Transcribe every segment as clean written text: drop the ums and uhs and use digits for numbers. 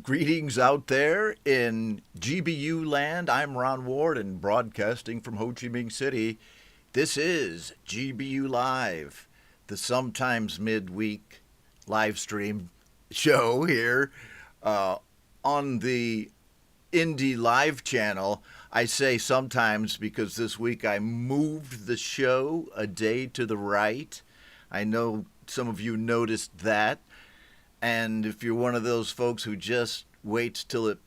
Greetings out there in GBU land. I'm Ron Ward and broadcasting from Ho Chi Minh City. This is GBU Live, the sometimes midweek live stream show here on the Indie Live channel. I say sometimes because this week I moved the show a day to the right. I know some of you noticed that. And if you're one of those folks who just waits till it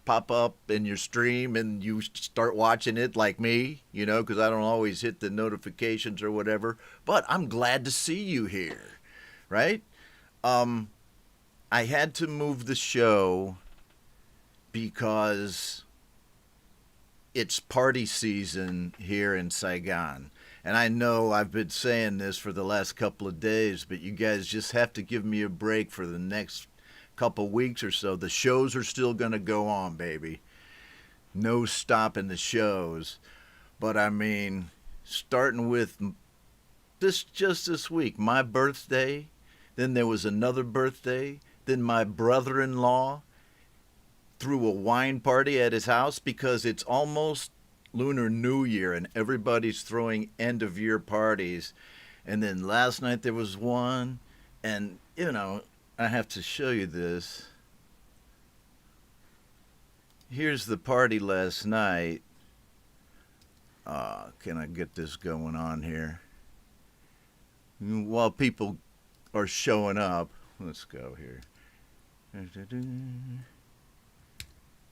pop up in your stream and you start watching it like me, because I don't always hit the notifications or whatever, but I'm glad to see you here, right? I had to move the show because it's party season here in Saigon. And I know I've been saying this for the last couple of days, but you guys just have to give me a break for the next couple weeks or so. The shows are still going to go on, baby. No stopping the shows. But I mean, starting with this week, my birthday, then there was another birthday, then my brother-in-law threw a wine party at his house because it's almost Lunar New Year and everybody's throwing end of year parties. And then last night there was one, and I have to show you this. Here's the party last night. Can I get this going on here? While people are showing up, let's go here.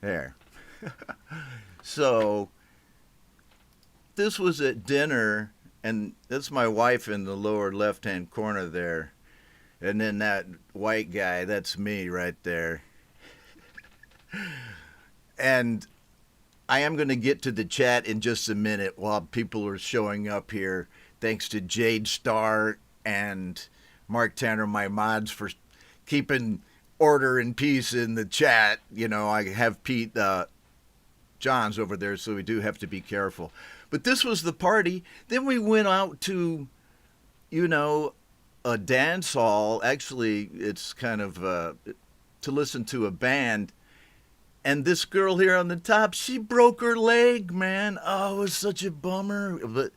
There. So this was at dinner, and that's my wife in the lower left-hand corner there. And then that white guy, that's me right there. And I am going to get to the chat in just a minute while people are showing up here. Thanks to Jade Starr and Mark Tanner, my mods, for keeping order and peace in the chat. I have Pete Johns over there, so we do have to be careful. But this was the party. Then we went out to, a dance hall. Actually, it's kind of to listen to a band. And this girl here on the top, she broke her leg, man. Oh, it was such a bummer. But,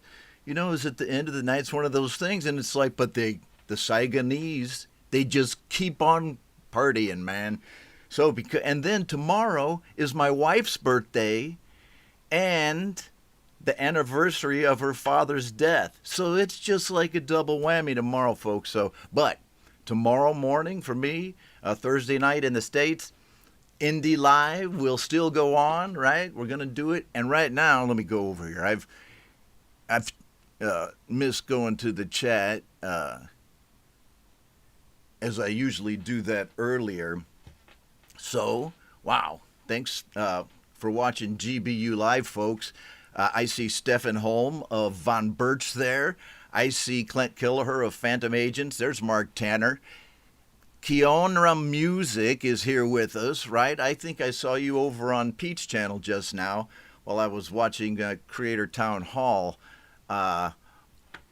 it was at the end of the night. It's one of those things. And it's like, but the Saigonese, they just keep on partying, man. So, and then tomorrow is my wife's birthday and the anniversary of her father's death. So it's just like a double whammy tomorrow, folks. But tomorrow morning for me, Thursday night in the States, Indie Live will still go on, right? We're going to do it. And right now, let me go over here. I've missed going to the chat as I usually do that earlier. So, wow. Thanks for watching GBU Live, folks. I see Stefan Holm of Von Birch there. I see Clint Kelleher of Phantom Agents. There's Mark Tanner. Keonra Music is here with us, right? I think I saw you over on Pete's channel just now while I was watching Creator Town Hall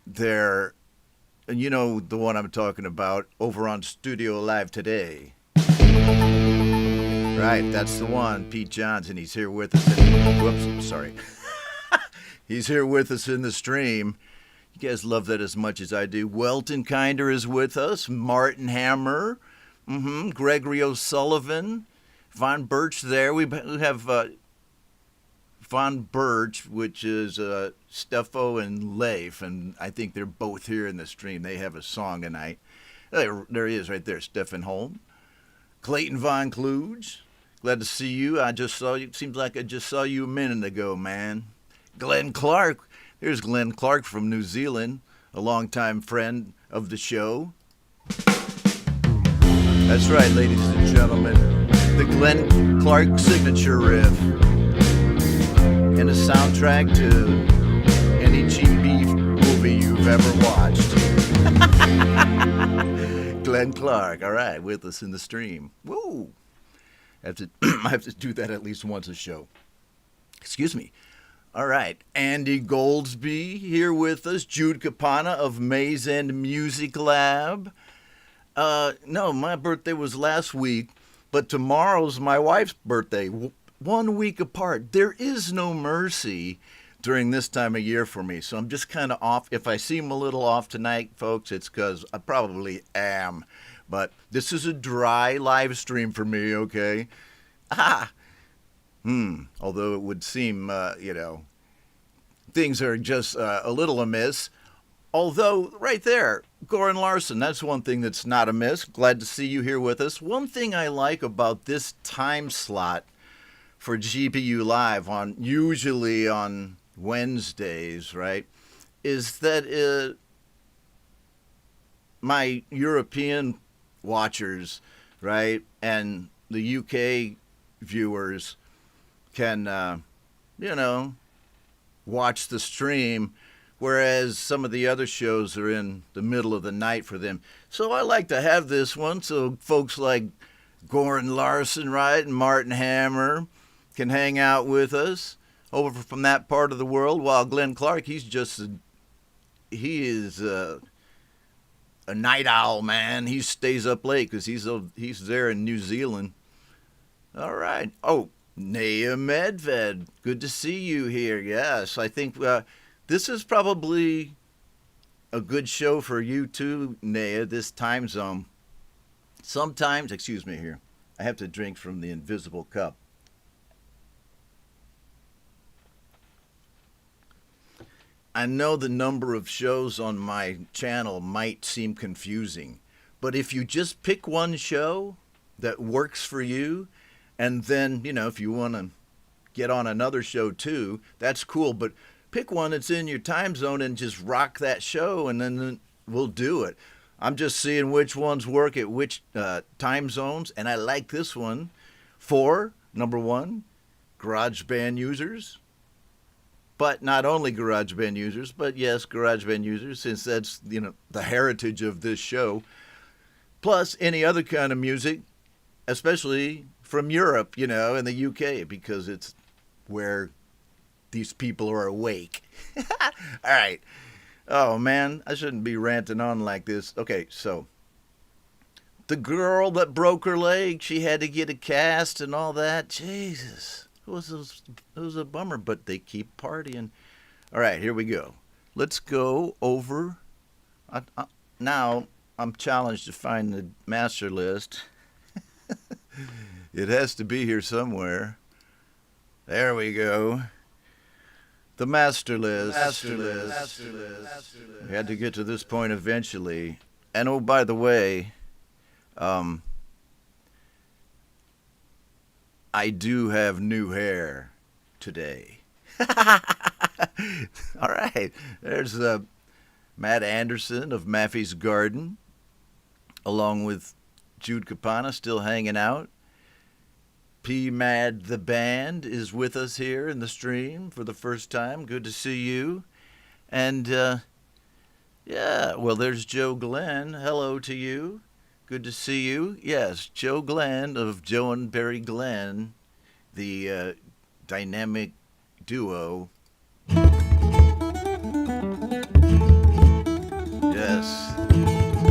there. And you know the one I'm talking about, over on Studio Live Today. Right, that's the one, Pete Johnson. He's here with us. Whoops, sorry. He's here with us in the stream. You guys love that as much as I do. Welton Kinder is with us. Martin Hammer. Gregory OSullivan. Von Birch there. We have Von Birch, which is Steffo and Leif, and I think they're both here in the stream. They have a song tonight. There he is right there, Stefan Holm. Clayton Von Kluge. Glad to see you. I just saw you. Seems like I just saw you a minute ago, man. Glenn Clark. Here's Glenn Clark from New Zealand, a longtime friend of the show. That's right, ladies and gentlemen. The Glenn Clark signature riff. And a soundtrack to any cheap movie you've ever watched. Glenn Clark, all right, with us in the stream. Woo! I have to do that at least once a show. Excuse me. All right, Andy Goldsby here with us. Jude Capana of Maze End Music Lab. No, my birthday was last week, But tomorrow's my wife's birthday, 1 week apart. There is no mercy during this time of year for me. So I'm just kind of off. If I seem a little off tonight, folks, it's because I probably am. But this is a dry live stream for me, okay? Although it would seem, things are just a little amiss. Although, right there, Goran Larson, that's one thing that's not amiss. Glad to see you here with us. One thing I like about this time slot for GBU Live, usually on Wednesdays, right, is that my European watchers, right, and the UK viewers can, watch the stream, whereas some of the other shows are in the middle of the night for them. So I like to have this one so folks like Goran Larson, right, and Martin Hammer can hang out with us over from that part of the world, while Glenn Clark, he is a night owl, man. He stays up late because he's there in New Zealand. All right. Oh, Naya Medved, good to see you here. Yes, I think this is probably a good show for you too, Naya, this time zone. Sometimes, excuse me here, I have to drink from the invisible cup. I know the number of shows on my channel might seem confusing, but if you just pick one show that works for you, and then, if you want to get on another show too, that's cool. But pick one that's in your time zone and just rock that show, and then we'll do it. I'm just seeing which ones work at which time zones, and I like this one for, number one, GarageBand users. But not only GarageBand users, but yes, GarageBand users, since that's, the heritage of this show. Plus any other kind of music, especially from Europe, and the UK, because it's where these people are awake. All right. Oh, man, I shouldn't be ranting on like this. Okay, so the girl that broke her leg, she had to get a cast and all that. Jesus, it was a bummer, but they keep partying. All right, here we go. Let's go over. Now I'm challenged to find the master list. It has to be here somewhere. There we go. The master list. We had to get to this point eventually. And oh, by the way, I do have new hair today. All right. There's Matt Anderson of Maffey's Garden, along with Jude Capana still hanging out. PMADD the band is with us here in the stream for the first time. Good to see you. And, there's Joe Glenn. Hello to you. Good to see you. Yes, Joe Glenn of Joe and Barry Glenn, the dynamic duo. Yes,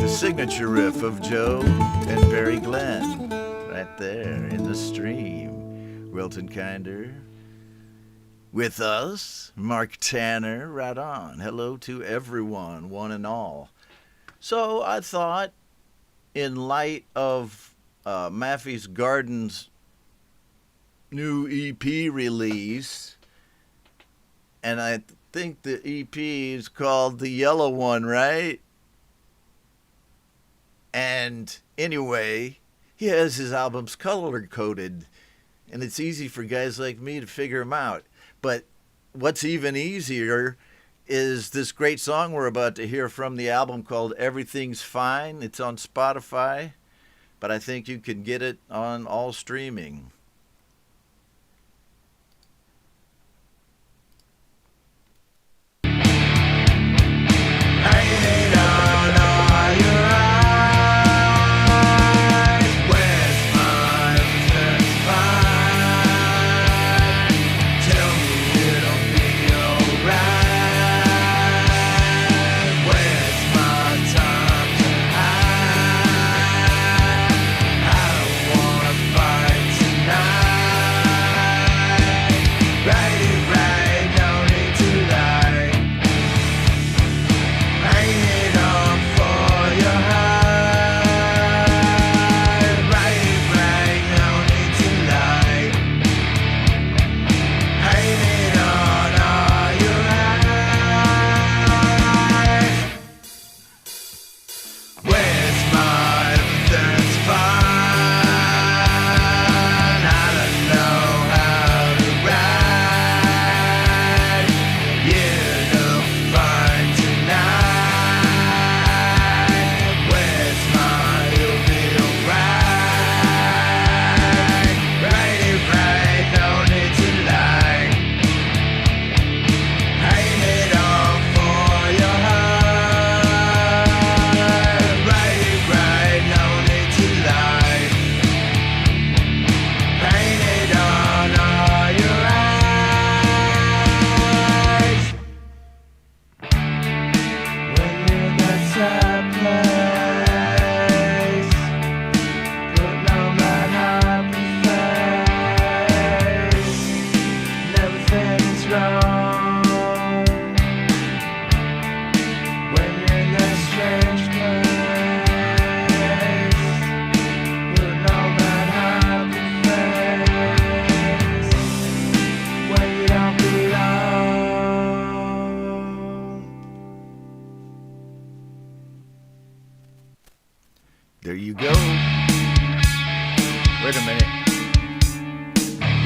the signature riff of Joe and Barry Glenn. Right there in the stream. Welton Kinder with us. Mark Tanner, right on. Hello to everyone, one and all. So I thought, in light of Maffey's Garden's new EP release, and I think the EP is called The Yellow One, right? And anyway, he has his albums color-coded, and it's easy for guys like me to figure them out. But what's even easier is this great song we're about to hear from the album called Everything's Fine. It's on Spotify, but I think you can get it on all streaming. Fire.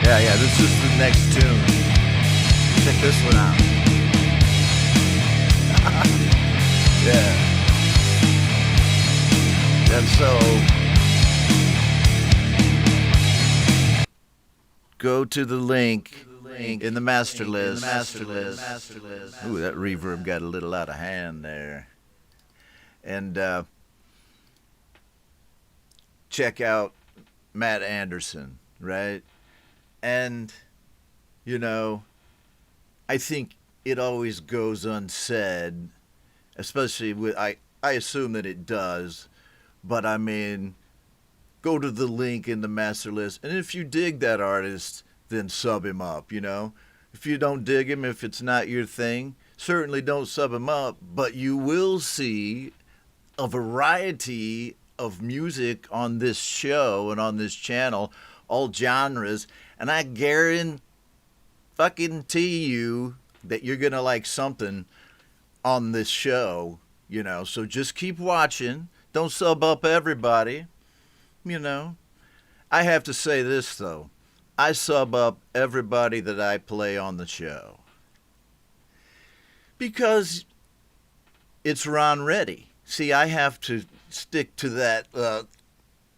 Yeah, this is the next tune. Check this one out. Yeah. And so, go to the link in the master list. Ooh, that reverb got a little out of hand there. And check out Matt Anderson, right? And, you know, I think it always goes unsaid, especially with, I assume that it does, but I mean, go to the link in the master list, and if you dig that artist, then sub him up, you know? If you don't dig him, if it's not your thing, certainly don't sub him up, but you will see a variety of music on this show and on this channel, all genres, and I guarantee you that you're going to like something on this show, you know, so just keep watching. Don't sub up everybody, you know. I have to say this, though. I sub up everybody that I play on the show because it's Ron Ready. See, I have to stick to that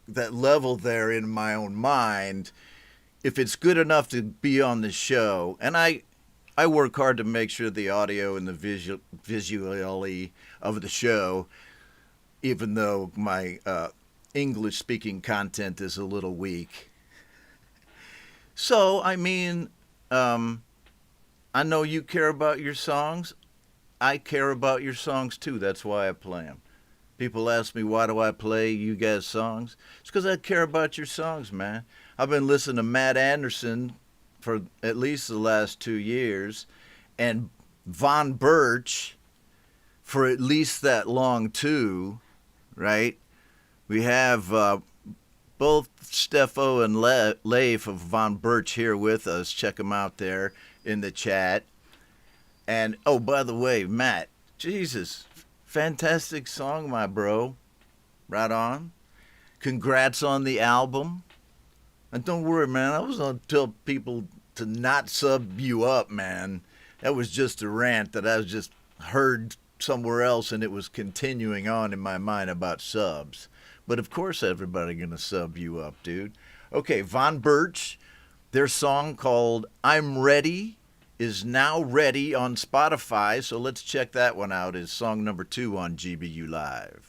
level there in my own mind. If it's good enough to be on the show, and I work hard to make sure the audio and the visually of the show, even though my English speaking content is a little weak. So, I mean, I know you care about your songs. I care about your songs too. That's why I play them. People ask me, why do I play you guys' songs? It's because I care about your songs, man. I've been listening to Matt Anderson for at least the last 2 years, and Von Birch for at least that long too, right? We have both Steffo and Leif of Von Birch here with us. Check them out there in the chat. And, oh, by the way, Matt, Jesus, fantastic song, my bro. Right on. Congrats on the album. And don't worry, man, I was going to tell people to not sub you up, man. That was just a rant that I was just heard somewhere else, and it was continuing on in my mind about subs. But of course everybody going to sub you up, dude. Okay, Von Birch, their song called I'm Ready is now ready on Spotify, so let's check that one out as song number 2 on GBU Live.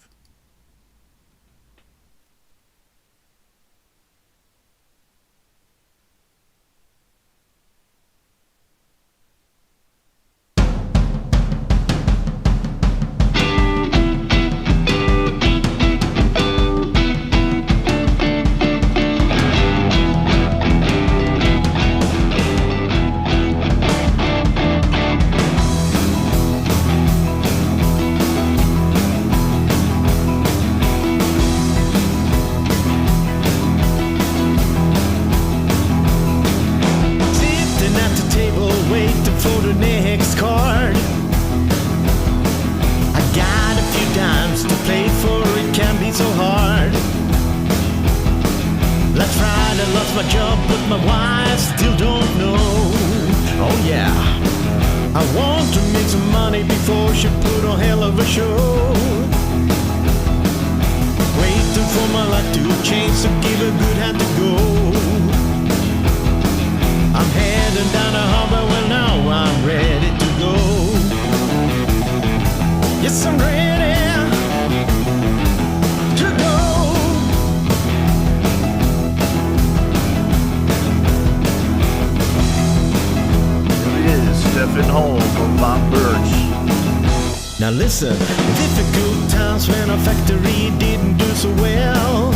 Listen, difficult times when our factory didn't do so well.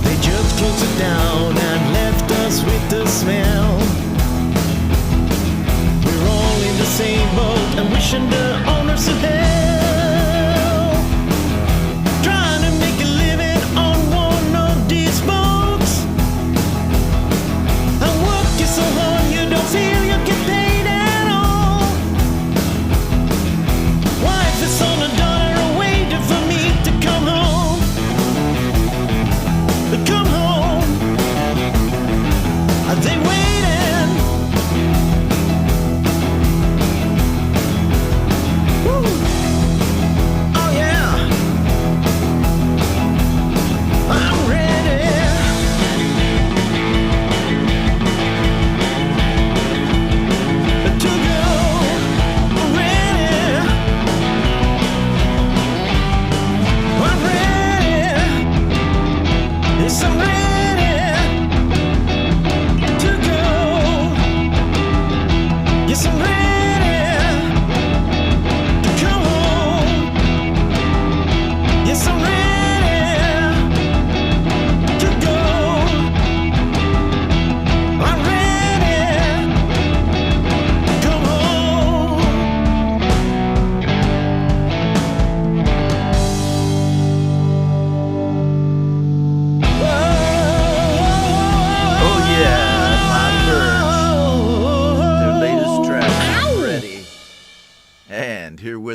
They just closed it down and left us with the smell. We're all in the same boat and wishing the owners of hell. Trying to make a living on one of these boats. And work is so hard you don't feel you get paid at all. Wife is on a daughter waiting for me to come home. Come home.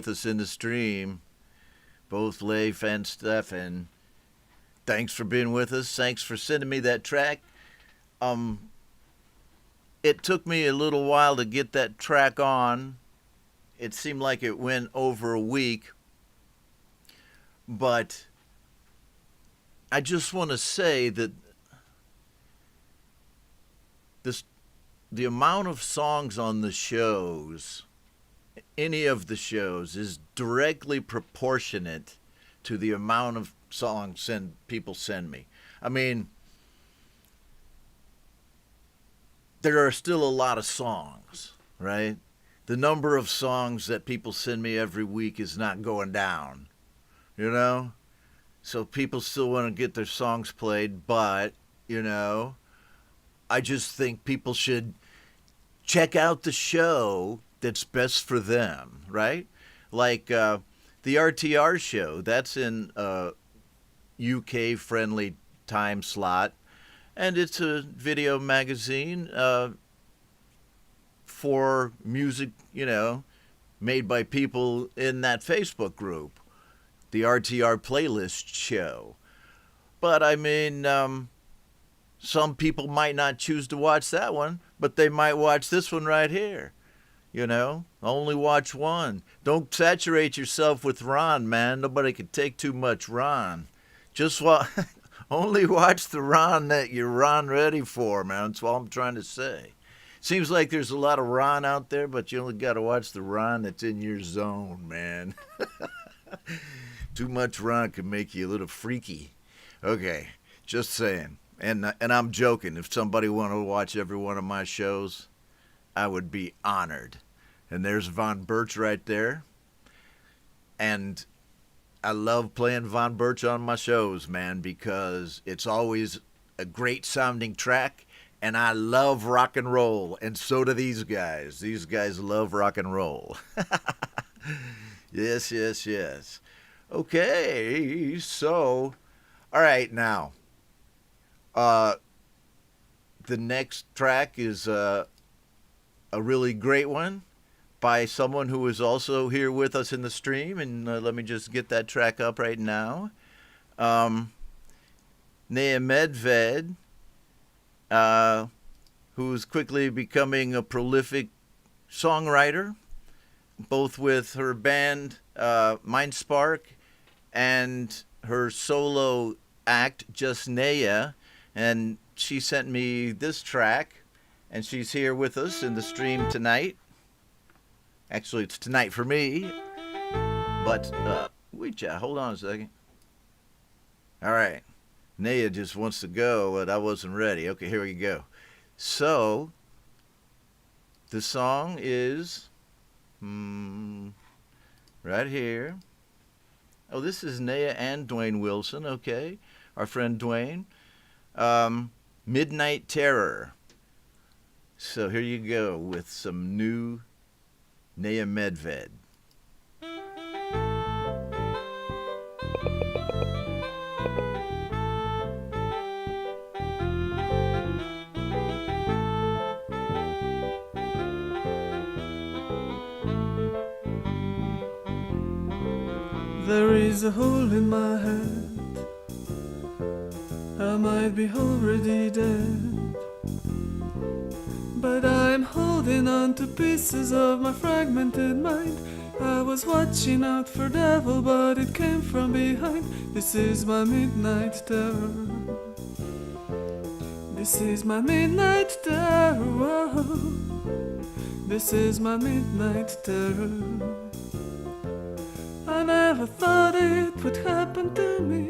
with us in the stream, both Leif and Stefan. Thanks for being with us. Thanks for sending me that track. It took me a little while to get that track on. It seemed like it went over a week. But I just want to say that the amount of songs on the shows, any of the shows, is directly proportionate to the amount of songs people send me. I mean, there are still a lot of songs, right? The number of songs that people send me every week is not going down, you know? So people still want to get their songs played, but, you know, I just think people should check out the show that's best for them, right? Like the RTR show, that's in a UK-friendly time slot, and it's a video magazine for music, you know, made by people in that Facebook group, the RTR playlist show. But I mean, some people might not choose to watch that one, but they might watch this one right here. You know, only watch one. Don't saturate yourself with Ron, man. Nobody can take too much Ron. Just only watch the Ron that you're Ron ready for, man. That's all I'm trying to say. Seems like there's a lot of Ron out there, but you only got to watch the Ron that's in your zone, man. Too much Ron can make you a little freaky. Okay, just saying. And I'm joking. If somebody wanted to watch every one of my shows, I would be honored. And there's Von Birch right there. And I love playing Von Birch on my shows, man, because it's always a great sounding track. And I love rock and roll. And so do these guys. These guys love rock and roll. Yes, yes, yes. Okay, so, all right, now. The next track is a really great one by someone who is also here with us in the stream, and let me just get that track up right now. Medved, who's quickly becoming a prolific songwriter, both with her band Mind Spark and her solo act, Just Naya. And she sent me this track, and she's here with us in the stream tonight. Actually, it's tonight for me, but hold on a second. All right, Naya just wants to go, but I wasn't ready. Okay, here we go. So, the song is right here. Oh, this is Naya and Dwayne Wilson, okay, our friend Dwayne. Midnight Terror. So here you go with some new Naya Medved. There is a hole in my head. I might be already dead, but I'm holding on to pieces of my fragmented mind. I was watching out for devil, but it came from behind. This is my midnight terror. This is my midnight terror. This is my midnight terror. I never thought it would happen to me.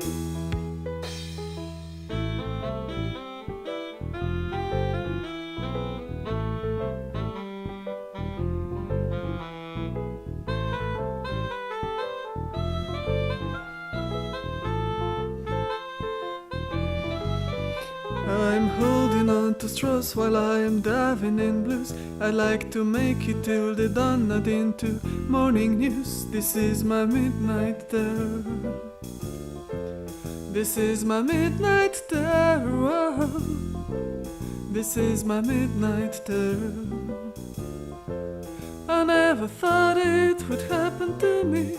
I'm holding on to straws while I am diving in blues. I like to make it till the dawn, not into morning news. This is my midnight terror. This is my midnight terror. This is my midnight terror. I I never thought it would happen to me.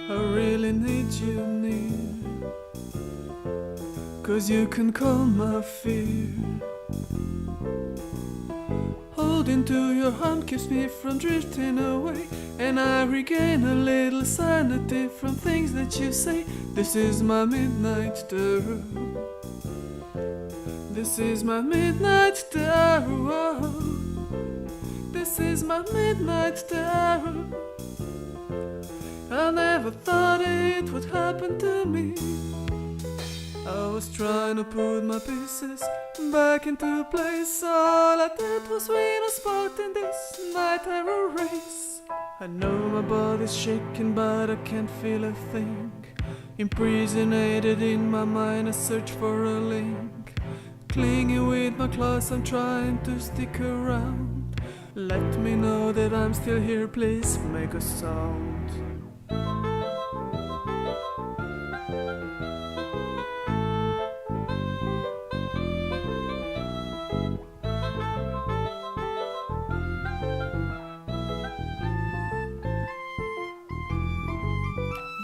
I really need you near, 'cause you can calm my fear. Holding to your hand keeps me from drifting away, and I regain a little sanity from things that you say. This is my midnight terror. This is my midnight terror. This is my midnight terror. I never thought it would happen to me. I was trying to put my pieces back into place. All I did was win a spot in this night terror race. I know my body's shaking, but I can't feel a thing. Imprisonated in my mind, I search for a link. Clinging with my claws, I'm trying to stick around. Let me know that I'm still here, please make a sound.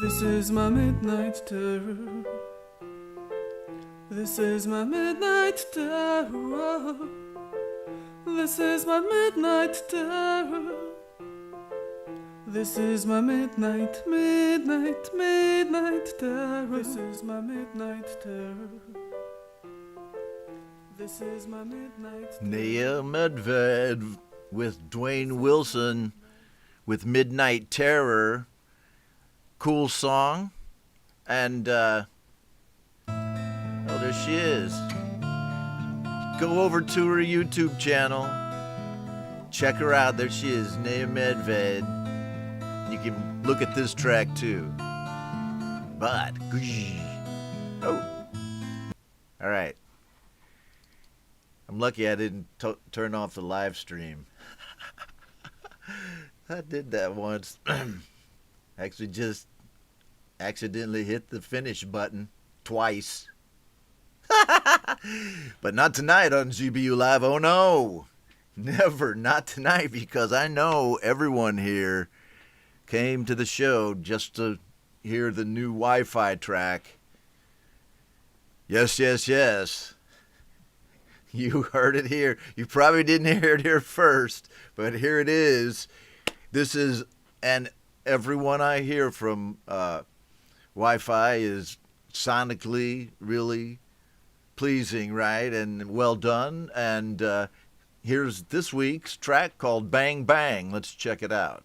This is my midnight terror. This is my midnight terror. This is my midnight terror. This is my midnight, midnight, midnight terror. This is my midnight terror. This is my midnight terror. Nia Medved with Dwayne Wilson with Midnight Terror. Cool song. And, oh, there she is. Go over to her YouTube channel. Check her out. There she is, Nia Medved. You can look at this track too. But, oh. All right. I'm lucky I didn't turn off the live stream. I did that once. Actually just accidentally hit the finish button twice. But not tonight on GBU Live. Oh no. Never. Not tonight, because I know everyone here came to the show just to hear the new Wi-Fi track. Yes, yes, yes. You heard it here. You probably didn't hear it here first, but here it is. This is, and everyone I hear from Wi-Fi is sonically really pleasing, right? And well done. And here's this week's track called Bang Bang. Let's check it out.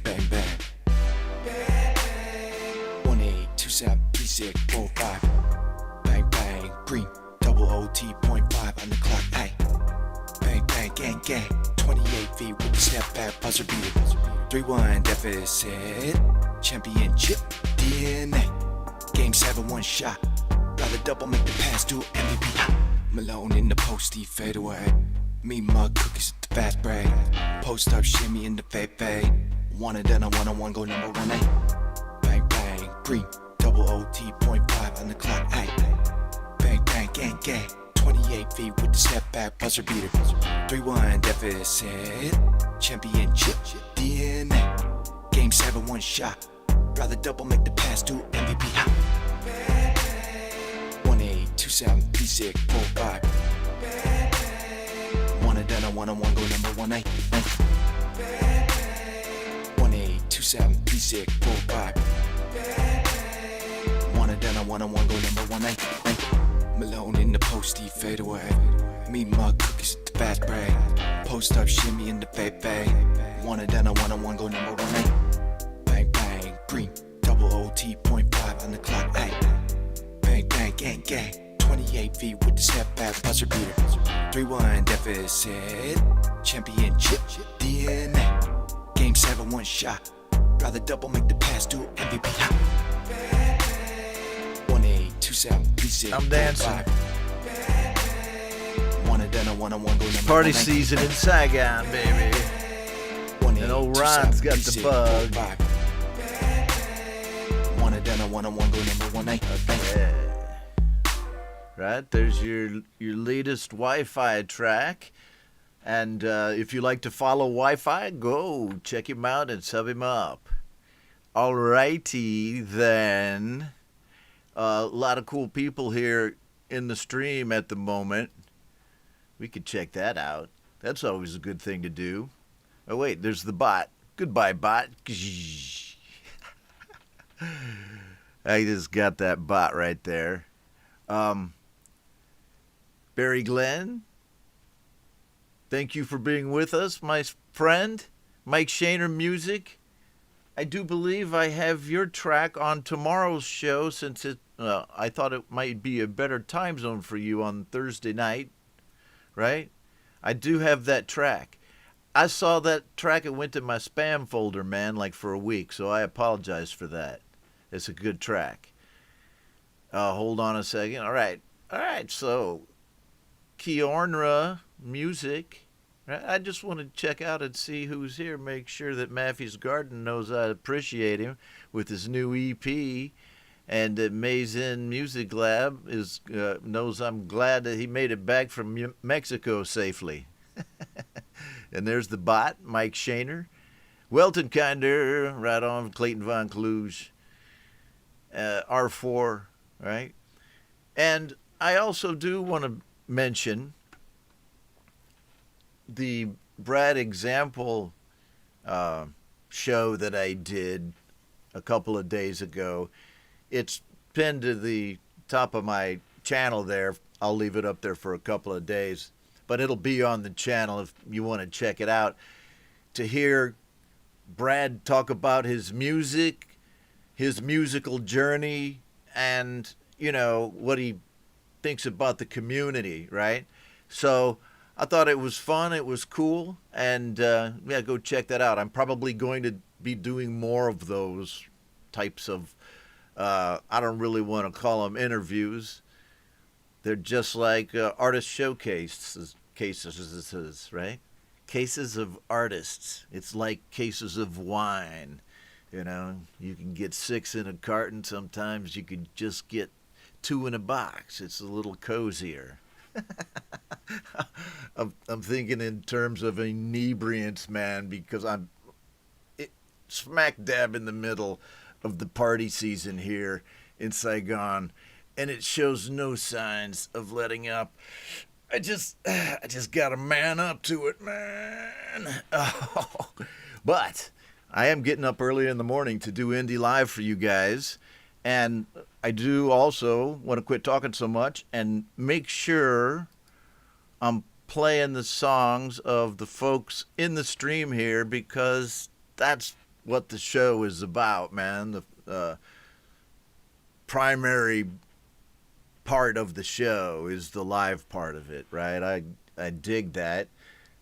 Bang bang. 1 8 2 7 3 6 4 5. Bang bang. Green. Double OT.5 on the clock. Ay. Bang bang. Gang gang. 28 feet with the step back buzzer beater. 3-1 deficit. Championship DNA. Game 7 1 shot. Rather double make the pass to MVP. Malone in the posty fade away. Me mug cookies at the fast break. Post up shimmy in the fade. One and then a one-on-one go number 1-8. Bang bang. Green. Double OT.5 on the clock. Ay. Bang bang. Gang gang. 28 feet with the step back buzzer beater. 3-1 deficit. Championship DNA. Game 7 1 shot. Rather double make the pass to MVP. 1 8 2 7 3 6 4 5. One and then a one-on-one go number 1-8. 1 8 2 7 3 6 4 5. One and then a one-on-one go number 1-8. Malone in the posty fade away. Me mug cookies at the fast break. Post up shimmy in the fade. One and then a one-on-one go number 1-8. Bang bang. Green. Double OT.5 on the clock. Ay. Bang bang. Gang gang. 28 feet with the step back buzzer beater. 3-1 deficit. Championship DNA. Game 7 1 shot. Rather double make the pass to MVP. 1 8 2 I'm dancing. One Party season in Saigon, baby. And old Ron's got the bug. Yeah. Right, there's your latest Wi-Fi track. And if you like to follow Wi-Fi, go check him out and sub him up. Alrighty then. A lot of cool people here in the stream at the moment. We could check that out. That's always a good thing to do. Oh wait, there's the bot. Goodbye, bot. I just got that bot right there. Barry Glenn, thank you for being with us, my friend. Mike Shaner Music. I do believe I have your track on tomorrow's show since I thought it might be a better time zone for you on Thursday night, right? I do have that track. I saw that track. It went to my spam folder, man, like for a week, so I apologize for that. It's a good track. Hold on a second. All right, so Kiornra Music. I just want to check out and see who's here. Make sure that Maffey's Garden knows I appreciate him with his new EP, and that Mazen Music Lab knows I'm glad that he made it back from Mexico safely. And there's the bot, Mike Shaner. Welton Kinder, right on, Clayton Von Kluge. R4, right? And I also do want to mention the Brad Example show that I did a couple of days ago. It's pinned to the top of my channel there. I'll leave it up there for a couple of days, but it'll be on the channel if you want to check it out, to hear Brad talk about his music, his musical journey, and, you know, what he thinks about the community, right? So I thought it was fun, it was cool, and yeah, go check that out. I'm probably going to be doing more of those types of, I don't really want to call them interviews. They're just like artist showcases, right? Cases of artists. It's like cases of wine. You know, you can get 6 in a carton. Sometimes you could just get 2 in a box. It's a little cozier. I'm thinking in terms of inebriants, man, because I'm smack dab in the middle of the party season here in Saigon, and it shows no signs of letting up. I just got to man up to it, man. Oh. But I am getting up early in the morning to do Indie Live for you guys, and I do also want to quit talking so much and make sure I'm playing the songs of the folks in the stream here, because that's what the show is about, man. The primary part of the show is the live part of it, right? I dig that,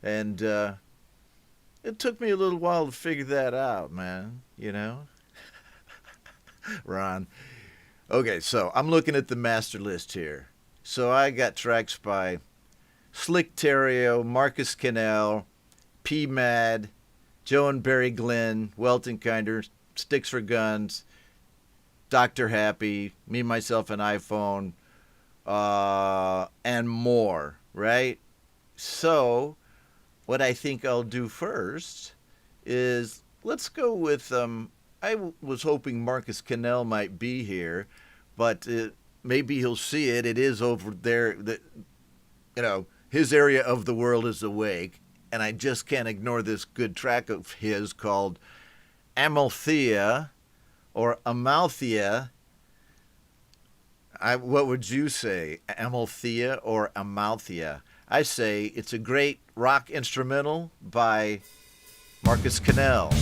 and it took me a little while to figure that out, man, you know? Ron. Okay, so I'm looking at the master list here. So I got tracks by Slick Terrio, Marcus Canel, PMADD, Joe and Barry Glenn, Welton Kinder, Sticks for Guns, Dr. Happy, Me, Myself, and iPhone, and more, right? So what I think I'll do first is let's go with, I was hoping Marcus Canel might be here, but maybe he'll see it. It is over there. You know, his area of the world is awake, and I just can't ignore this good track of his called Amalthea, or Amalthea. What would you say, Amalthea or Amalthea? I say it's a great rock instrumental by Marcus Canel.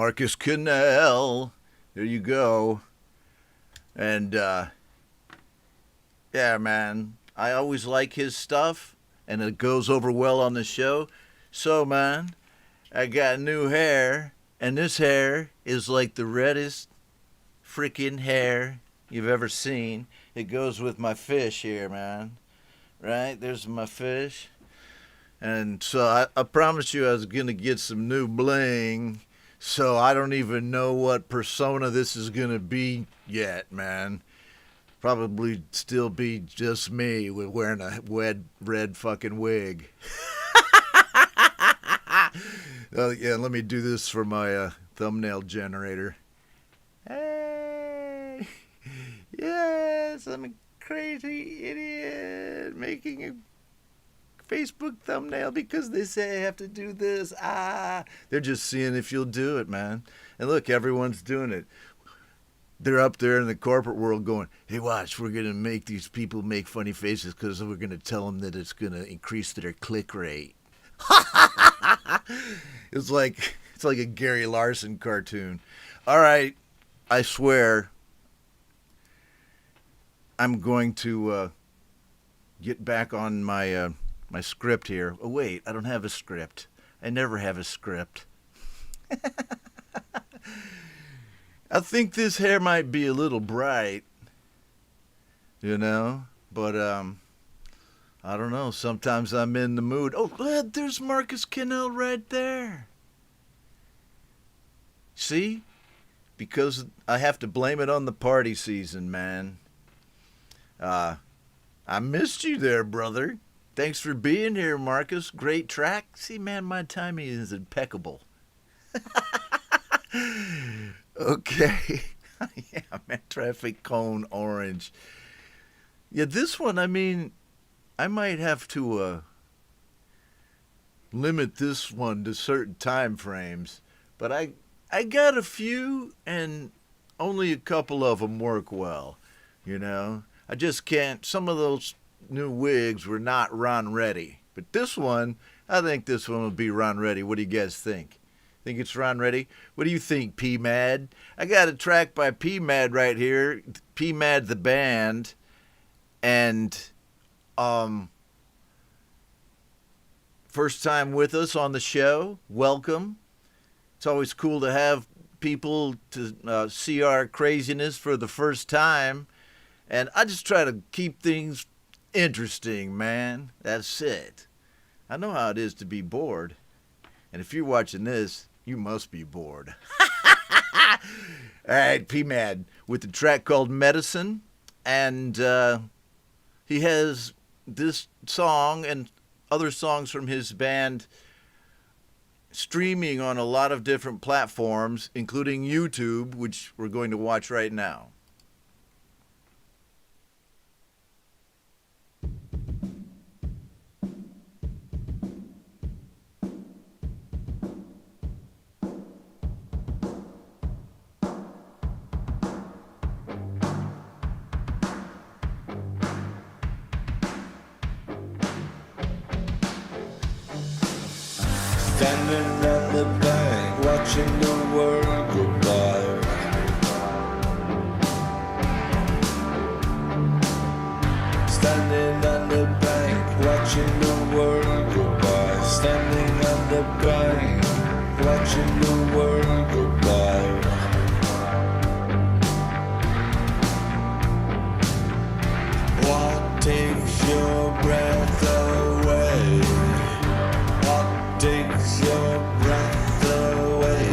Marcus Canel. There you go. And, yeah, man, I always like his stuff, and it goes over well on the show. So, man, I got new hair, and this hair is like the reddest freaking hair you've ever seen. It goes with my fish here, man. Right? There's my fish. And so I promised you I was going to get some new bling. So I don't even know what persona this is going to be yet, man. Probably still be just me with wearing a red fucking wig. Yeah, let me do this for my thumbnail generator. Hey! Yes, I'm a crazy idiot making a Facebook thumbnail because they say I have to do this. They're just seeing if you'll do it, man. And look, everyone's doing it. They're up there in the corporate world going, hey, watch, we're going to make these people make funny faces because we're going to tell them that it's going to increase their click rate. It's like a Gary Larson cartoon. All right, I swear I'm going to get back on my my script here. Oh, wait, I don't have a script. I never have a script. I think this hair might be a little bright, you know, but I don't know. Sometimes I'm in the mood. Oh, glad there's Marcus Canel right there. See? Because I have to blame it on the party season, man. I missed you there, brother. Thanks for being here, Marcus. Great track. See, man, my timing is impeccable. Okay. Yeah, man, traffic cone orange. Yeah, this one, I mean, I might have to limit this one to certain time frames, but I got a few, and only a couple of them work well, you know? I just can't, some of those new wigs were not Ron ready, but this one, I think this one will be Ron ready. What do you guys think? Think it's Ron ready? What do you think, PMADD? I got a track by PMADD right here, PMADD the band, and first time with us on the show, welcome. It's always cool to have people to see our craziness for the first time, and I just try to keep things interesting, man. That's it. I know how it is to be bored, and if you're watching this, you must be bored. All right, PMADD with the track called Medicine, and he has this song and other songs from his band streaming on a lot of different platforms, including YouTube, which we're going to watch right now. Standing on the bank, watching the world go by. Standing on the bank, watching the world go by. Standing on the bank, watching the world go by. What takes your breath away? Takes your breath away,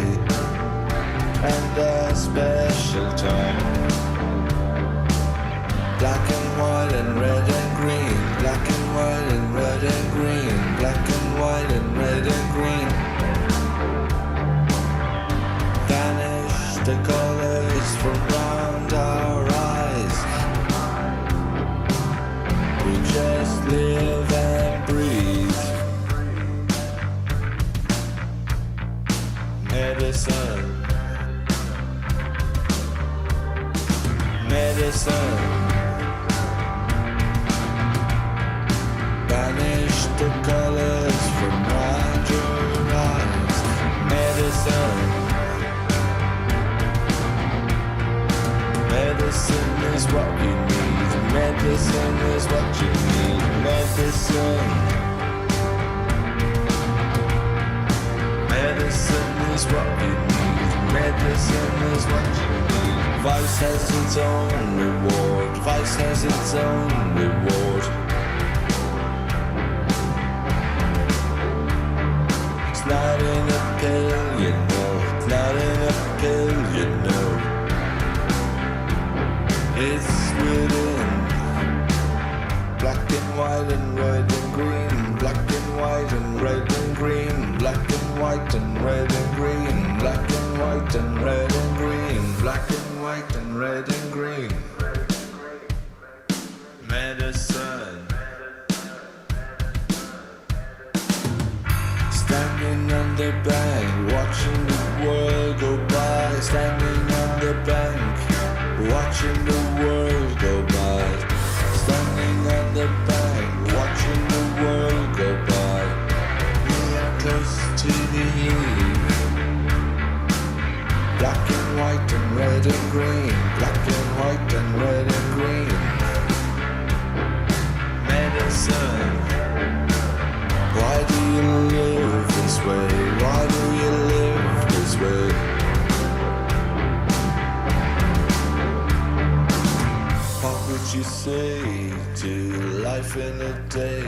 and a special time. Black and white and red and green, black and white and red and green, black and white and red and green. Vanish the colors from round our eyes. We just live and breathe. Medicine, medicine. Banish the colors from round your eyes. Medicine. medicine. Medicine is what you need. Medicine is what you need. Vice has its own reward. Vice has its own reward. It's not in a pill, you know. It's not in a pill, you know. It's within. Black and white and red and green. Black and white and red and green. Black and white and red and green. Black and white and red and green. Black and white and red and green. Medicine. Standing on the bank, watching the world go by. Standing on the bank, watching the world go by. Standing on the bank, watching the world go by. We are close to the eve. Black and white and red and green. Black and white and red and green. Medicine. Why do you live this way? Why do you live this way? What would you say to life in a day?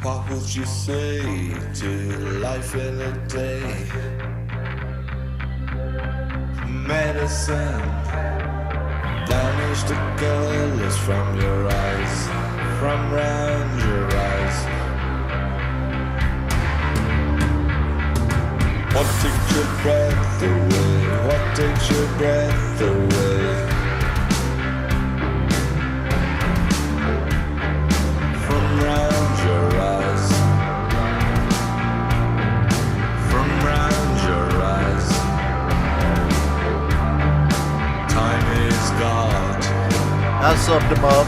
What would you say to life in a day? Medicine. Banish the colors from your eyes, from round your eyes. What takes your breath away? What takes your breath away? From round your eyes, from round your eyes. Time is God. I summed him up.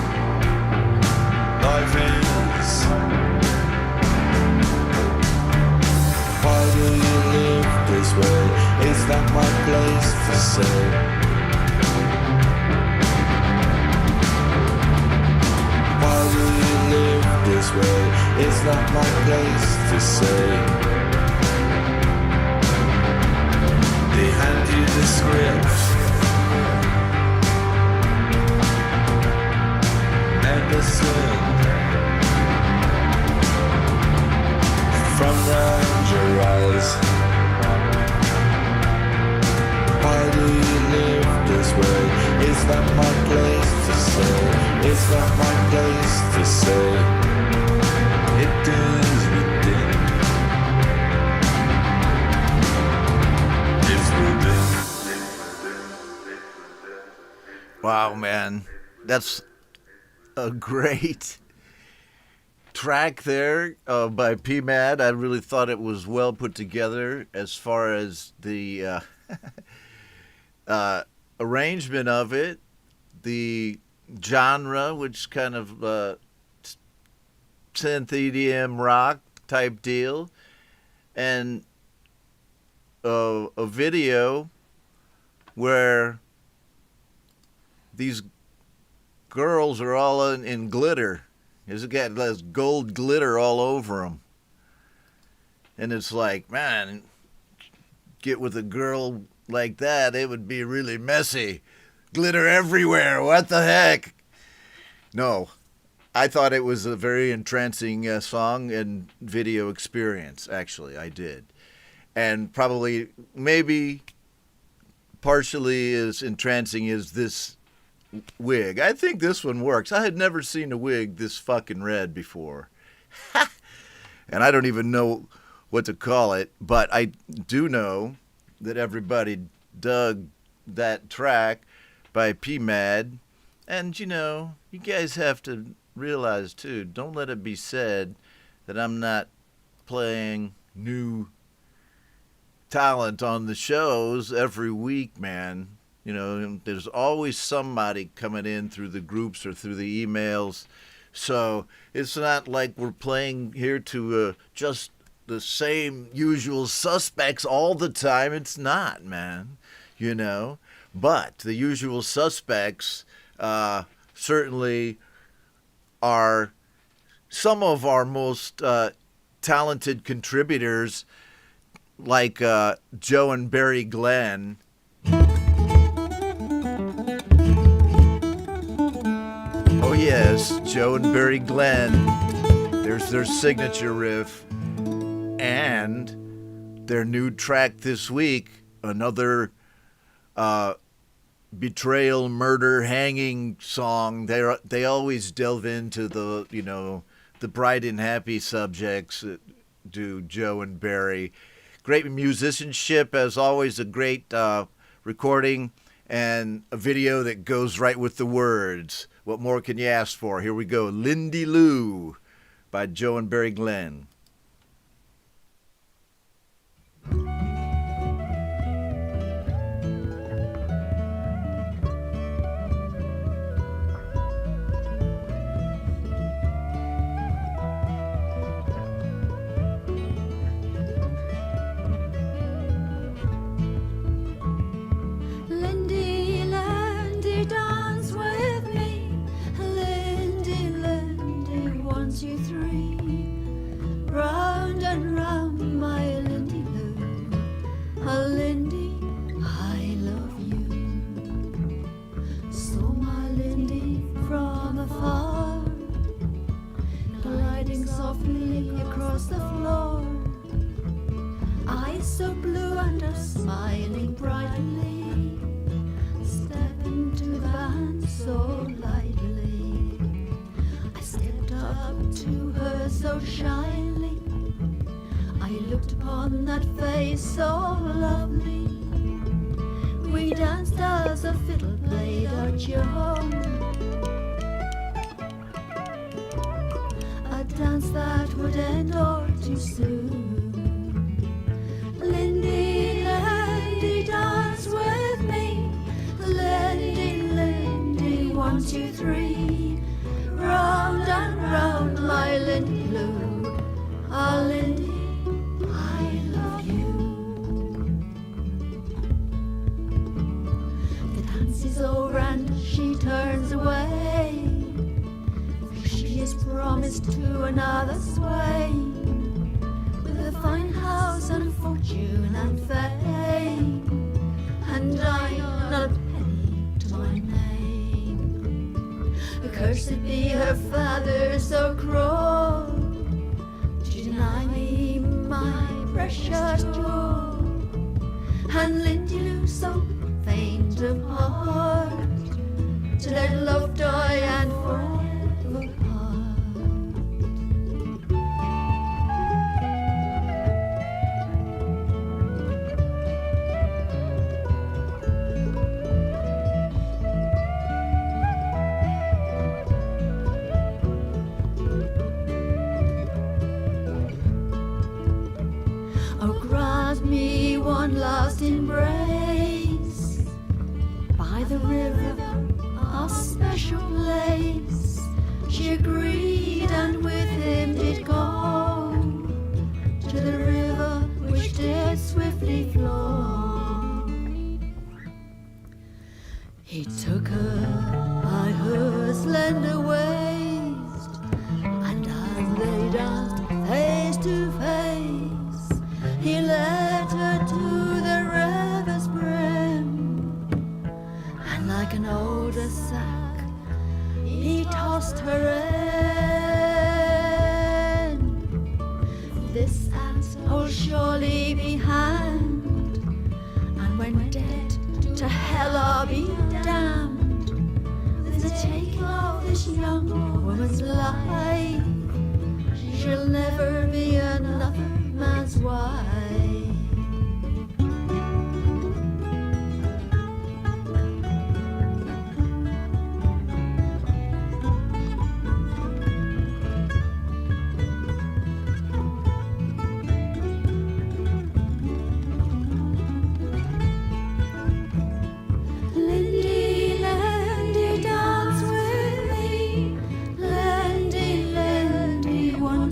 Life is. Why do you live this way? It's not my place to say. Why do you live this way? It's not my place to say. They hand you the script. Medicine. From round your eyes. Why do you live this way? It's not my place to say. It's not my place to say. It is within. It's within. Wow, man. That's a great track there by PMADD. I really thought it was well put together as far as the arrangement of it, the genre, which kind of synth EDM rock type deal, and a video where these girls are all in glitter. It's got this gold glitter all over them. And it's like, man, get with a girl like that, it would be really messy. Glitter everywhere. What the heck? No, I thought it was a very entrancing song and video experience, actually. I did. And probably, maybe partially as entrancing as this wig. I think this one works. I had never seen a wig this fucking red before. And I don't even know what to call it, but I do know that everybody dug that track by PMADD. And, you know, you guys have to realize, too, don't let it be said that I'm not playing new talent on the shows every week, man. You know, there's always somebody coming in through the groups or through the emails. So it's not like we're playing here to just the same usual suspects all the time. It's not, man. You know, But the usual suspects certainly are some of our most talented contributors, like Joe and Barry Glenn. Oh yes, Joe and Barry Glenn. There's their signature riff. And their new track this week, another betrayal, murder, hanging song. They always delve into the, the bright and happy subjects that do Joe and Barry. Great musicianship, as always, a great recording, and a video that goes right with the words. What more can you ask for? Here we go. Lindsey Lou by Joe and Barry Glenn.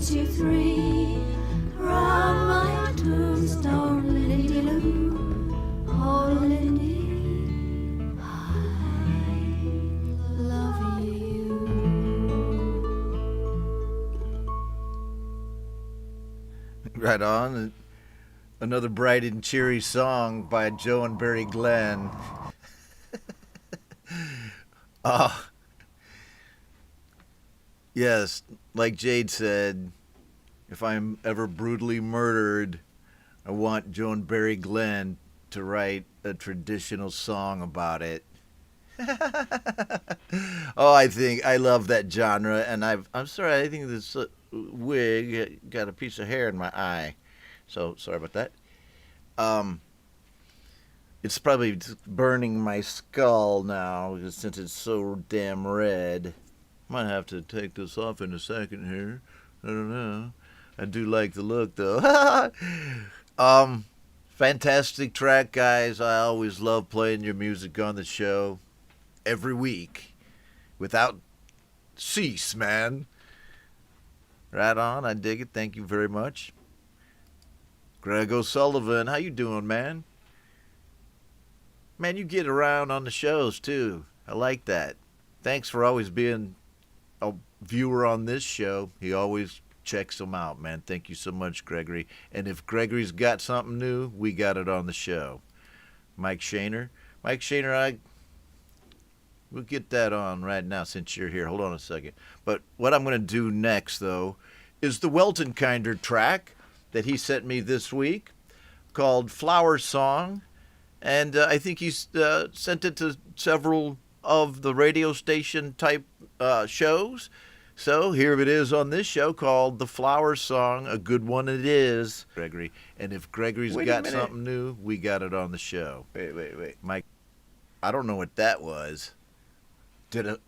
Two, three, round my tomb. Right on. Another bright and cheery song by Joe and Barry Glenn. Yes, like Jade said, if I'm ever brutally murdered, I want Joe and Barry Glenn to write a traditional song about it. I love that genre, and I'm sorry, I think this wig got a piece of hair in my eye, so sorry about that. It's probably burning my skull now since it's so damn red. Might have to take this off in a second here. I don't know. I do like the look though. Fantastic track, guys. I always love playing your music on the show every week without cease, man. Right on. I dig it. Thank you very much. Greg O'Sullivan, how you doing, man? Man, you get around on the shows too. I like that. Thanks for always being a viewer on this show. He always checks them out, man. Thank you so much, Gregory. And if Gregory's got something new, we got it on the show. Mike Shaner, we'll get that on right now since you're here. Hold on a second. But what I'm going to do next, though, is the Welton Kinder track that he sent me this week called Flower Song. And I think he's sent it to several of the radio station type shows. So here it is on this show called The Flower Song. A good one it is, Gregory. And if Gregory's got something new, we got it on the show. Wait. Mike, I don't know what that was.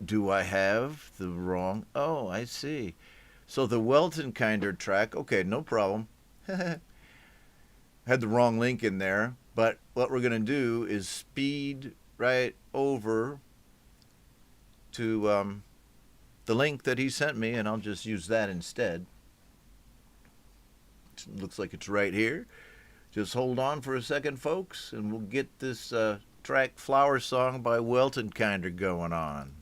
Do I have the wrong? Oh, I see. So the Welton Kinder track, okay, no problem. Had the wrong link in there. But what we're going to do is speed right over to the link that he sent me, and I'll just use that instead. It looks like it's right here. Just hold on for a second, folks, and we'll get this track Flower Song by Welton Kinder going on.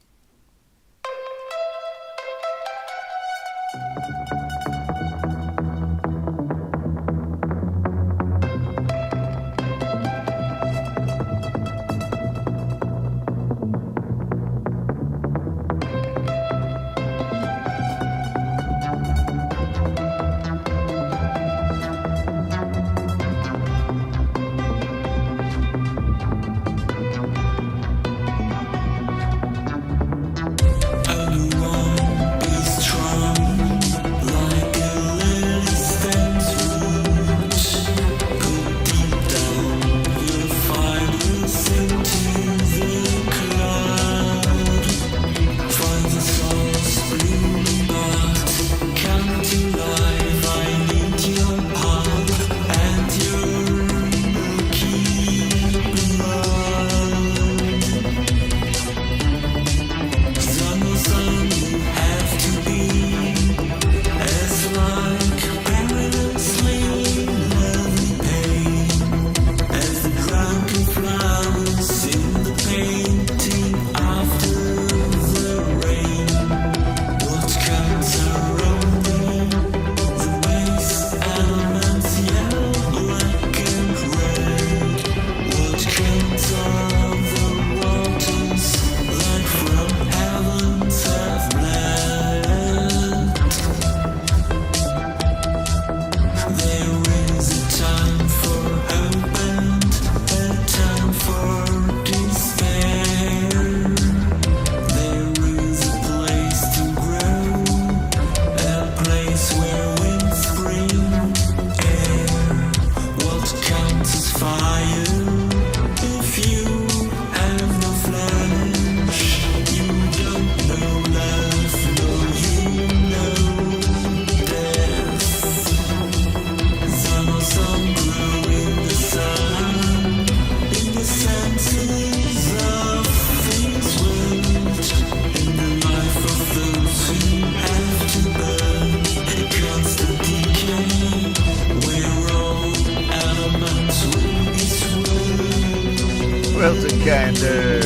Welton Kinder.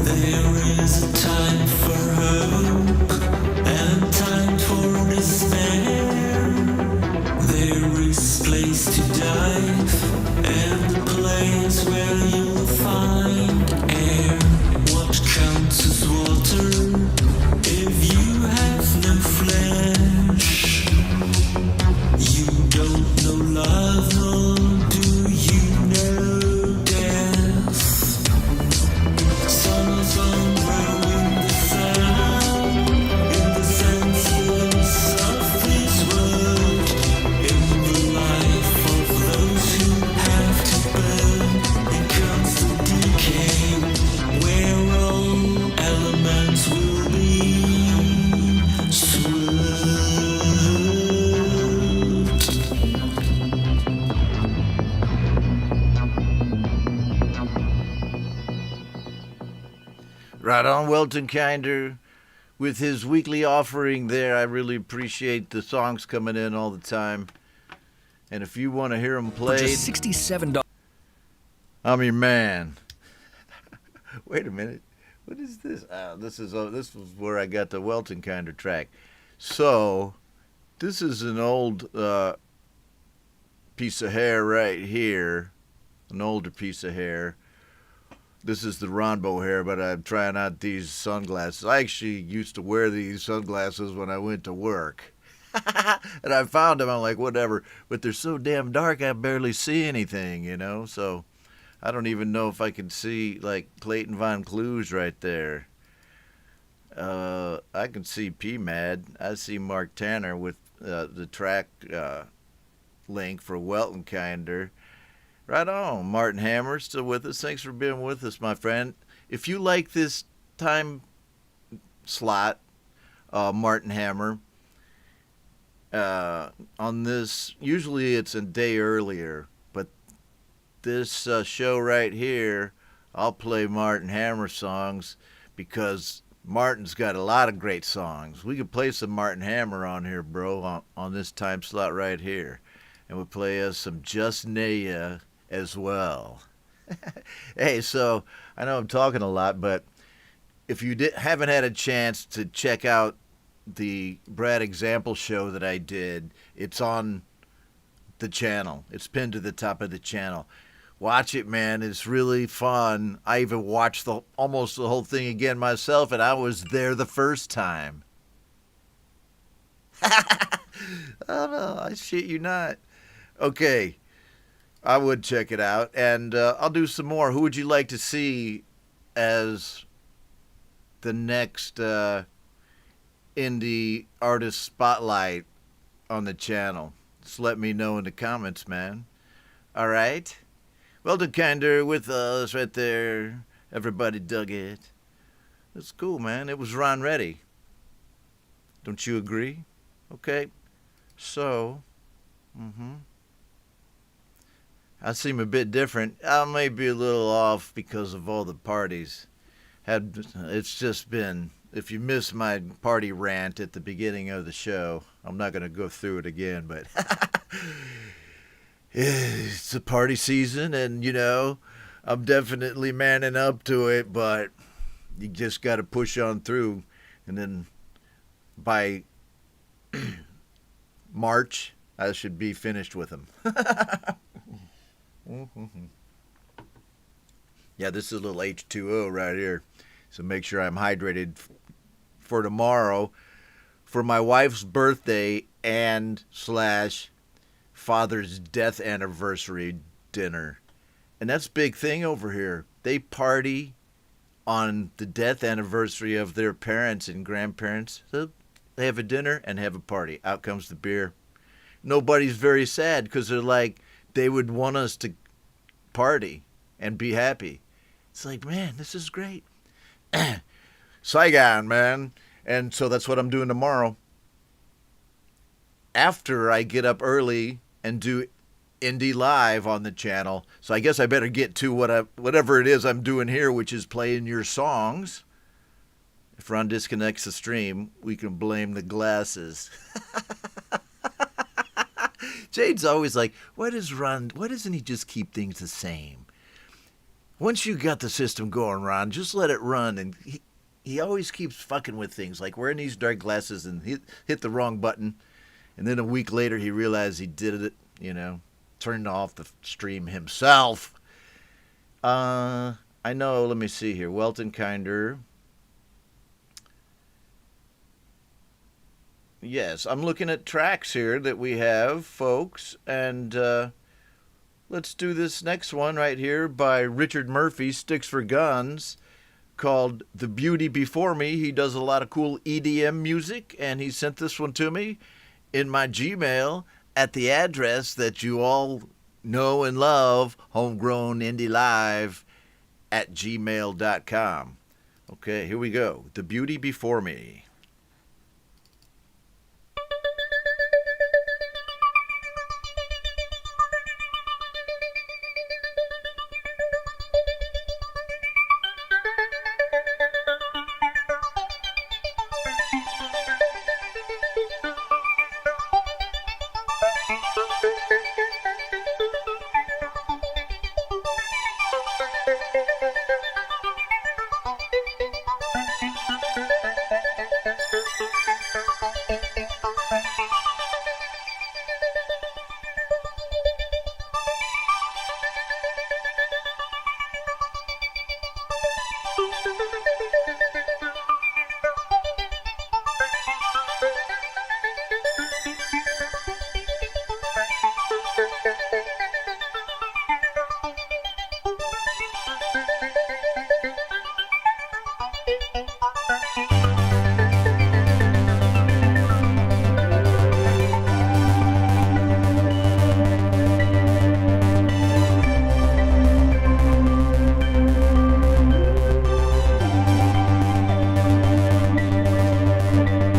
There is a time for hope and a time for despair. There is place to dive and a place where you'll find air. What counts as water if you have no flesh? You don't know love, nor do you know death. Some of them grow in the sound, in the senseless of this world, in the life of those who have to burn in constant decay, where all elements will be swerved. Right on, Welton Kinder, with his weekly offering there. I really appreciate the songs coming in all the time. And if you want to hear them For played, just $67. I'm your man. Wait a minute. What is this? This was where I got the Welton Kinder track. So, this is an old piece of hair right here. An older piece of hair. This is the Ronbo hair, but I'm trying out these sunglasses. I actually used to wear these sunglasses when I went to work. And I found them, I'm like, whatever. But they're so damn dark, I barely see anything, you know? So I don't even know if I can see, like, Clayton Von Clues right there. I can see PMADD. I see Mark Tanner with the track link for Welton Kinder. Right on. Martin Hammer still with us. Thanks for being with us, my friend. If you like this time slot, Martin Hammer, on this, usually it's a day earlier, but this show right here, I'll play Martin Hammer songs because Martin's got a lot of great songs. We could play some Martin Hammer on here, bro, on this time slot right here. And we'll play us some Just Naya as well. Hey, so I know I'm talking a lot, but if you haven't had a chance to check out the Brad Example show that I did, it's on the channel. It's pinned to the top of the channel. Watch it, man. It's really fun. I even watched almost the whole thing again myself, and I was there the first time. I don't know. I shit you not. Okay. I would check it out, and I'll do some more. Who would you like to see as the next indie artist spotlight on the channel? Just let me know in the comments, man. All right? Welton Kinder with us right there. Everybody dug it. That's cool, man. It was Ron Reddy. Don't you agree? Okay. So, I seem a bit different. I may be a little off because of all the parties. It's just been, if you missed my party rant at the beginning of the show, I'm not going to go through it again, but it's a party season, and, you know, I'm definitely manning up to it, but you just got to push on through, and then by March, I should be finished with them. Yeah, this is a little H2O right here. So make sure I'm hydrated for tomorrow for my wife's birthday and / father's death anniversary dinner. And that's a big thing over here. They party on the death anniversary of their parents and grandparents. So they have a dinner and have a party. Out comes the beer. Nobody's very sad because they're like, they would want us to party and be happy. It's like, man, this is great. Saigon, man. And so that's what I'm doing tomorrow. After I get up early and do Indie Live on the channel. So I guess I better get to whatever it is I'm doing here, which is playing your songs. If Ron disconnects the stream, we can blame the glasses. Jade's always like, why doesn't he just keep things the same? Once you got the system going, Ron, just let it run. And he always keeps fucking with things, like wearing these dark glasses and hit the wrong button. And then a week later, he realized he did it, turned off the stream himself. I know, let me see here. Welton Kinder. Yes, I'm looking at tracks here that we have, folks. And let's do this next one right here by Richard Murphy, Sticks for Guns, called The Beauty Before Me. He does a lot of cool EDM music, and he sent this one to me in my Gmail at the address that you all know and love, homegrownindie@gmail.com. Okay, here we go. The Beauty Before Me.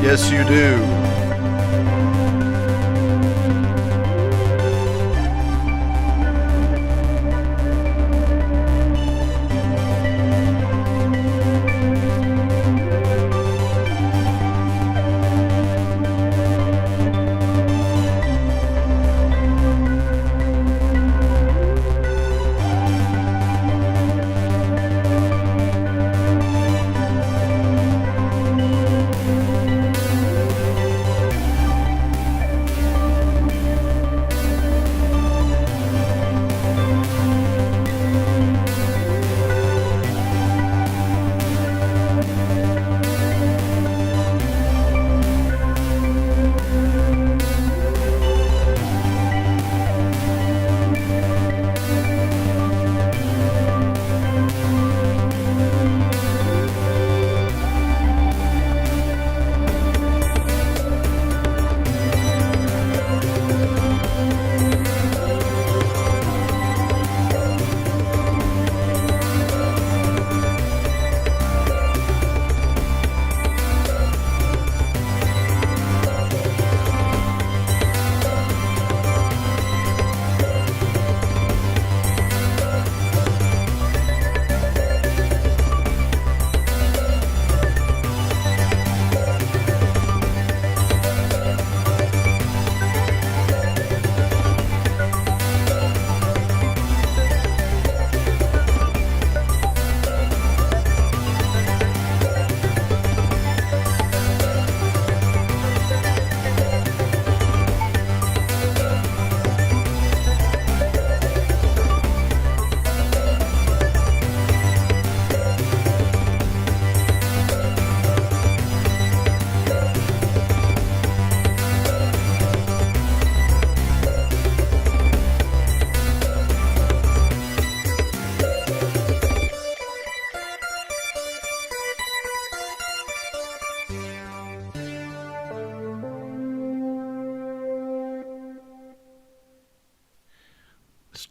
Yes, you do.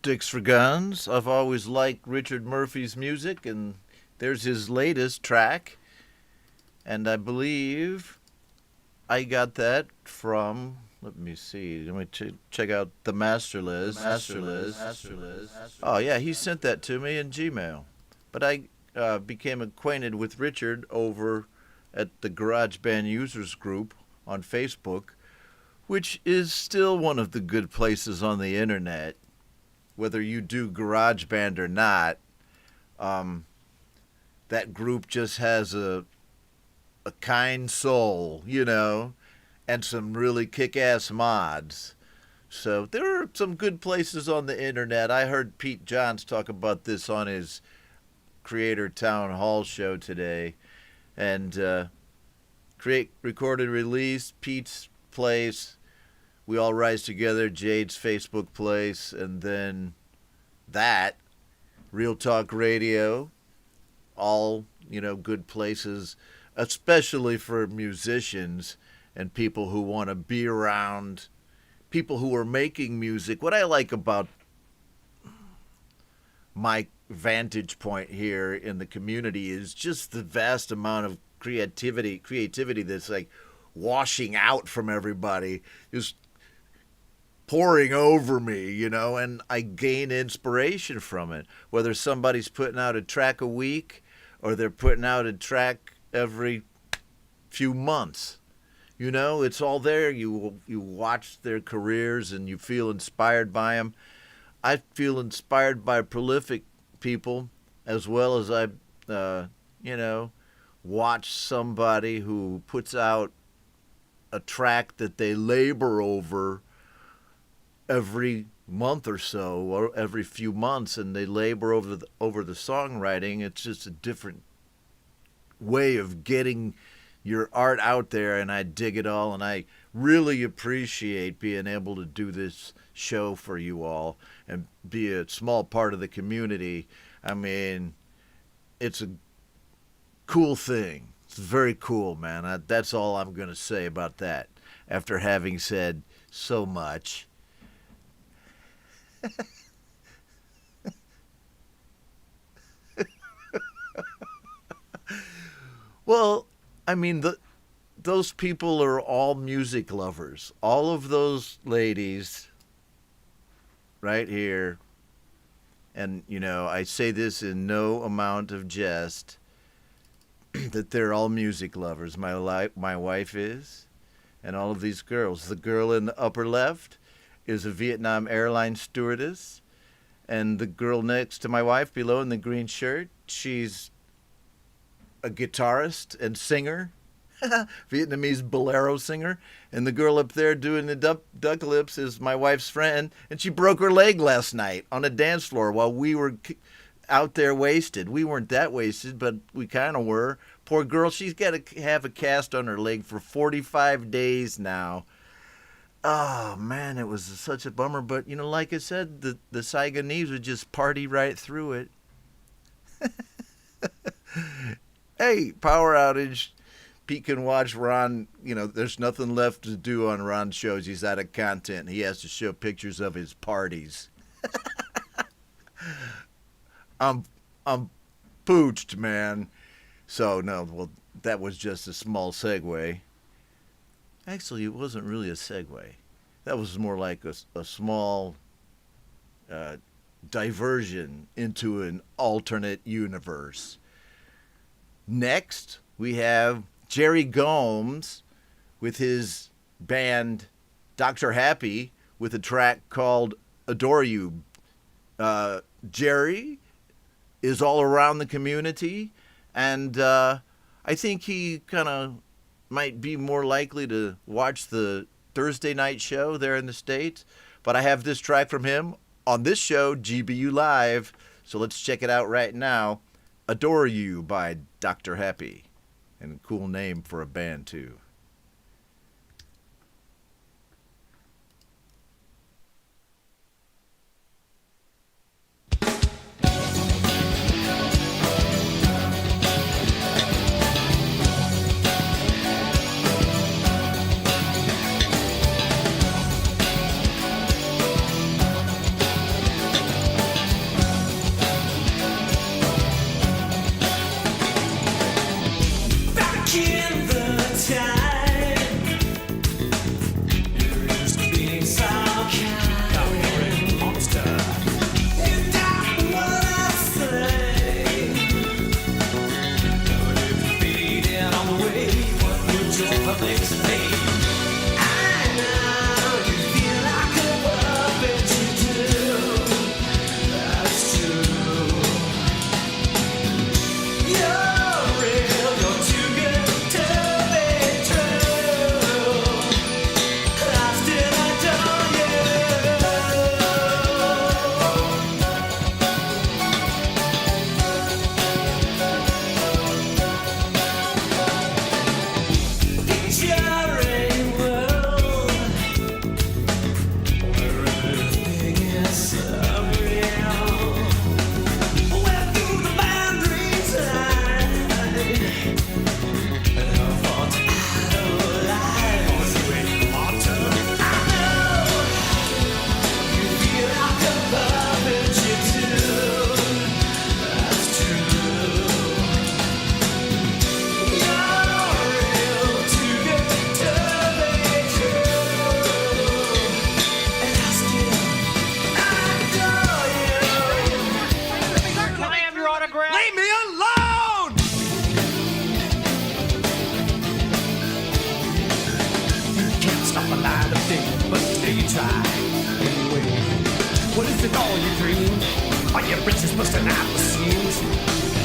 Sticks for Guns. I've always liked Richard Murphy's music, and there's his latest track. And I believe I got that from, let me see, let me check out the Master Liz. Oh, yeah, he sent that to me in Gmail. But I became acquainted with Richard over at the GarageBand Users Group on Facebook, which is still one of the good places on the internet. Whether you do GarageBand or not, That group just has a kind soul, you know, and some really kick-ass mods. So there are some good places on the internet. I heard Pete Johns talk about this on his Creator Town Hall show today. And Create, Record, and Release, Pete's place, We All Rise Together, Jade's Facebook place, and then that, Real Talk Radio, all, you know, good places, especially for musicians and people who want to be around people who are making music. What I like about my vantage point here in the community is just the vast amount of creativity that's like washing out from everybody, just pouring over me, you know, and I gain inspiration from it. Whether somebody's putting out a track a week or they're putting out a track every few months, you know, it's all there. You watch their careers and you feel inspired by them. I feel inspired by prolific people as well as I, you know, watch somebody who puts out a track that they labor over every month or so, or every few months, and they labor over the songwriting. It's just a different way of getting your art out there, and I dig it all, and I really appreciate being able to do this show for you all and be a small part of the community. I mean, it's a cool thing. It's very cool, man. That's all I'm going to say about that after having said so much. Well, I mean, those people are all music lovers. All of those ladies right here, and, you know, I say this in no amount of jest, that they're all music lovers. My wife is, and all of these girls. The girl in the upper left is a Vietnam Airlines stewardess, and the girl next to my wife below in the green shirt, she's a guitarist and singer, Vietnamese bolero singer, and the girl up there doing the duck lips is my wife's friend, and she broke her leg last night on a dance floor while we were out there wasted. We weren't that wasted, but we kind of were. Poor girl, she's got to have a cast on her leg for 45 days now. Oh, man, it was such a bummer. But, you know, like I said, the Saigonese would just party right through it. Hey, power outage. Pete can watch Ron. You know, there's nothing left to do on Ron's shows. He's out of content. He has to show pictures of his parties. I'm pooched, man. So, no, well, that was just a small segue. Actually, it wasn't really a segue. That was more like a small diversion into an alternate universe. Next, we have Jerry Gomes with his band Dr. Happy with a track called Adore You. Jerry is all around the community, and I think he kind of might be more likely to watch the Thursday night show there in the States. But I have this track from him on this show, GBU Live. So let's check it out right now. Adore You by Dr. Happy. And a cool name for a band, too. In the time dream. Are your britches busting out the seams?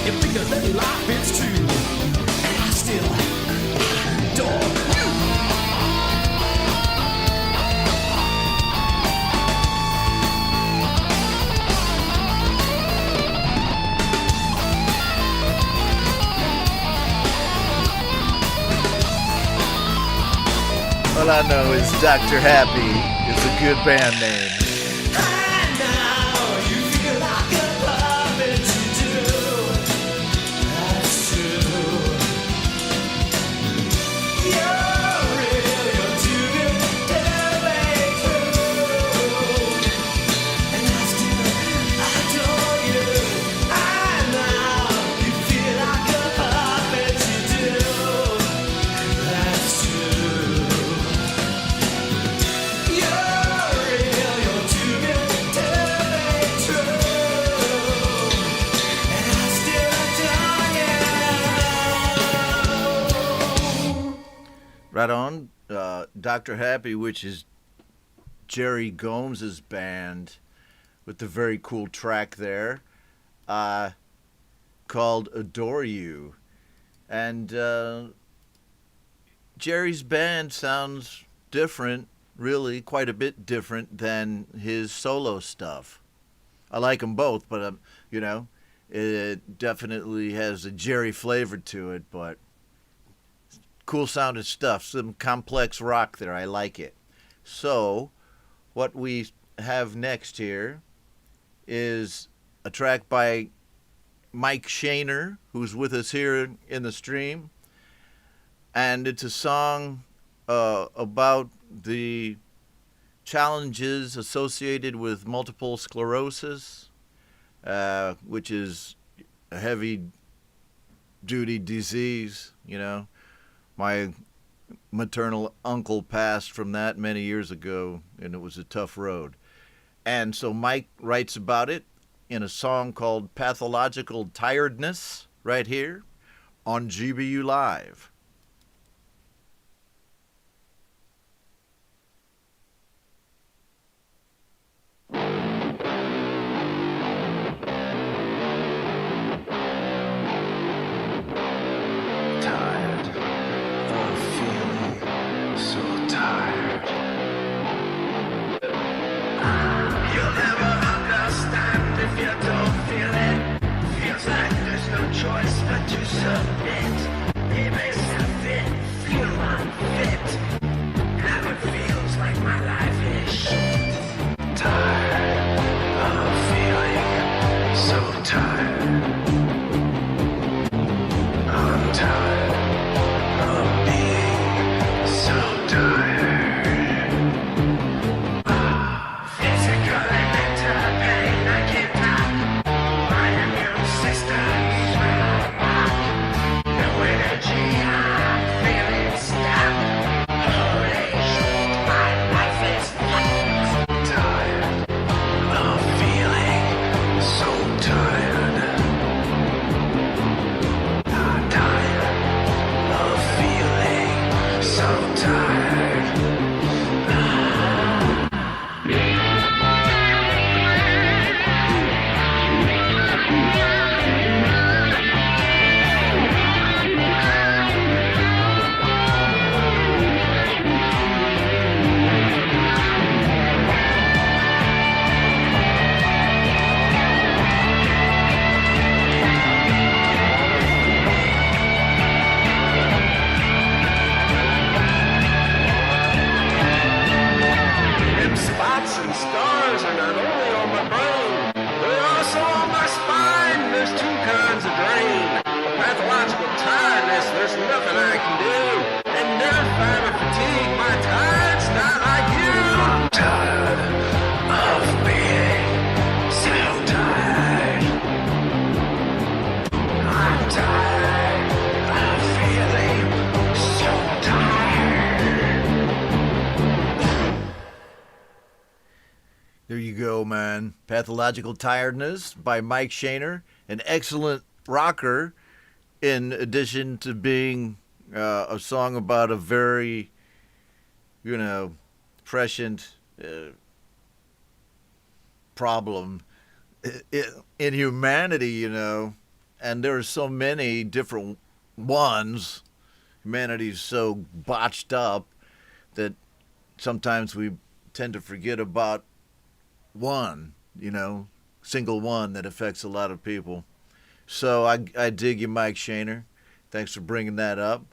You figure that life is true, and I still adore you. All I know is Dr. Happy is a good band name. And now you feel like a puppet to do. That's true. You're real, you're too good to be true. And I still adore you. And now you feel like a puppet to do. That's true. Right on. Dr. Happy, which is Jerry Gomes's band, with the very cool track there called Adore You. And Jerry's band sounds different, really, quite a bit different than his solo stuff. I like them both, but, it definitely has a Jerry flavor to it, but cool sounding stuff, some complex rock there. I like it. So, what we have next here is a track by Mike Shaner, who's with us here in the stream. And it's a song about the challenges associated with multiple sclerosis, which is a heavy-duty disease, My maternal uncle passed from that many years ago, and it was a tough road. And so Mike writes about it in a song called Pathological Tiredness, right here on GBU Live. Choice but to submit. It makes you fit, feel unfit. How it feels like my life is shit. Tired of feeling so tired. I'm tired of being so tired. Physical and mental pain, I can't stop. My immune system. There you go, man. Pathological Tiredness by Mike Shaner, an excellent rocker, in addition to being a song about a very, prescient problem in humanity, you know, and there are so many different ones. Humanity's so botched up that sometimes we tend to forget about one, you know, single one that affects a lot of people. So I dig you, Mike Shaner. Thanks for bringing that up.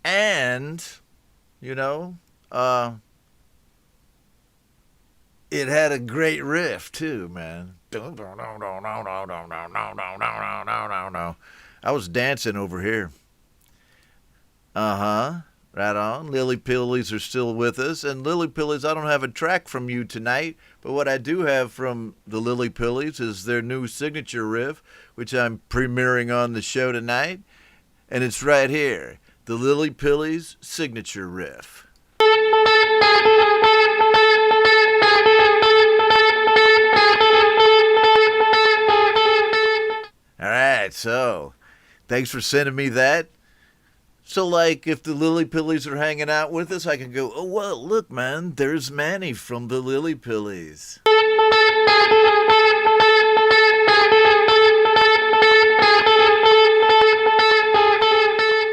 And, you know, it had a great riff too, man. I was dancing over here. Right on. Lily Pillies are still with us. And Lily Pillies, I don't have a track from you tonight, but what I do have from the Lily Pillies is their new signature riff, which I'm premiering on the show tonight. And it's right here. The Lily Pillies signature riff. All right, so thanks for sending me that. So, like, if the Lily Pillies are hanging out with us, I can go, oh, well, look, man, there's Manny from the Lily Pillies.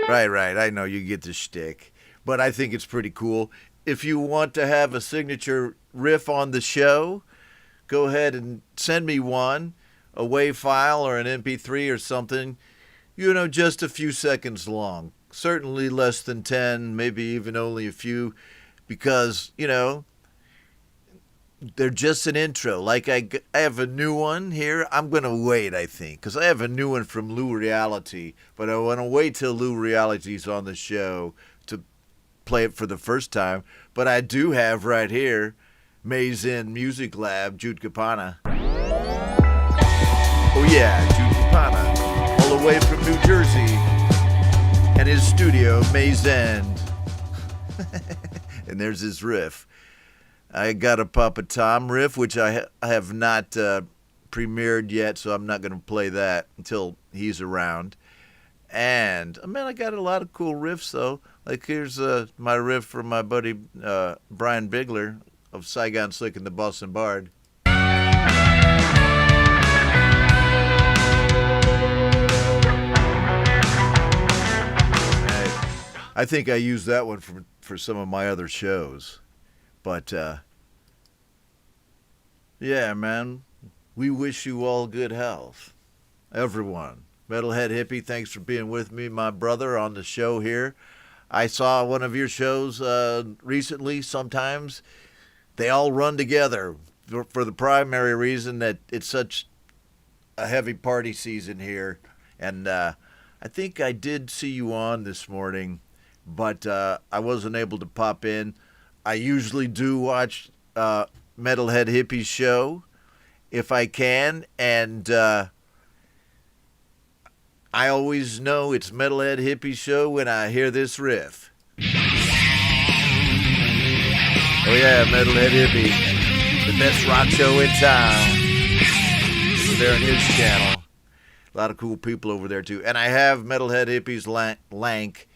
Right, I know you get the shtick, but I think it's pretty cool. If you want to have a signature riff on the show, go ahead and send me one, a WAV file or an MP3 or something, you know, just a few seconds long. Certainly less than 10, maybe even only a few, because, you know, they're just an intro. Like I have a new one here. I'm going to wait, I think, because I have a new one from Lou Reality, but I want to wait till Lou Reality's on the show to play it for the first time. But I do have right here Maze Inn Music Lab, Jude Capana. Oh yeah, Jude Capana, all the way from New Jersey. And his studio, Maze End. And there's his riff. I got a Papa Tom riff, which I have not premiered yet, so I'm not going to play that until he's around. And, man, I got a lot of cool riffs, though. Like, here's my riff from my buddy Brian Bigler of Saigon Slick and the Boston Bard. I think I used that one for some of my other shows. But, yeah, man, we wish you all good health. Everyone. Metalhead Hippie, thanks for being with me, my brother, on the show here. I saw one of your shows recently. Sometimes they all run together for the primary reason that it's such a heavy party season here. And I think I did see you on this morning, but I wasn't able to pop in. I usually do watch Metalhead Hippie's show if I can, and I always know it's Metalhead Hippie's show when I hear this riff. Oh yeah, Metalhead Hippie, the best rock show in town. Over there on his channel. A lot of cool people over there too. And I have Metalhead Hippie's link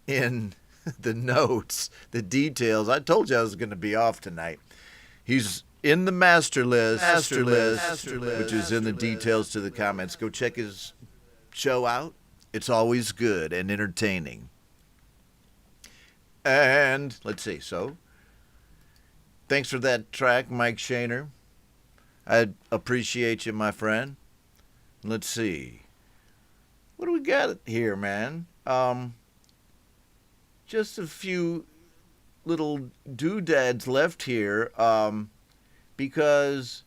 in the notes, the details. I told you I was going to be off tonight. He's in the master list, which is in the details to the comments. Go check his show out. It's always good and entertaining. And let's see. So, thanks for that track, Mike Shaner. I appreciate you, my friend. Let's see. What do we got here, man? Just a few little doodads left here, because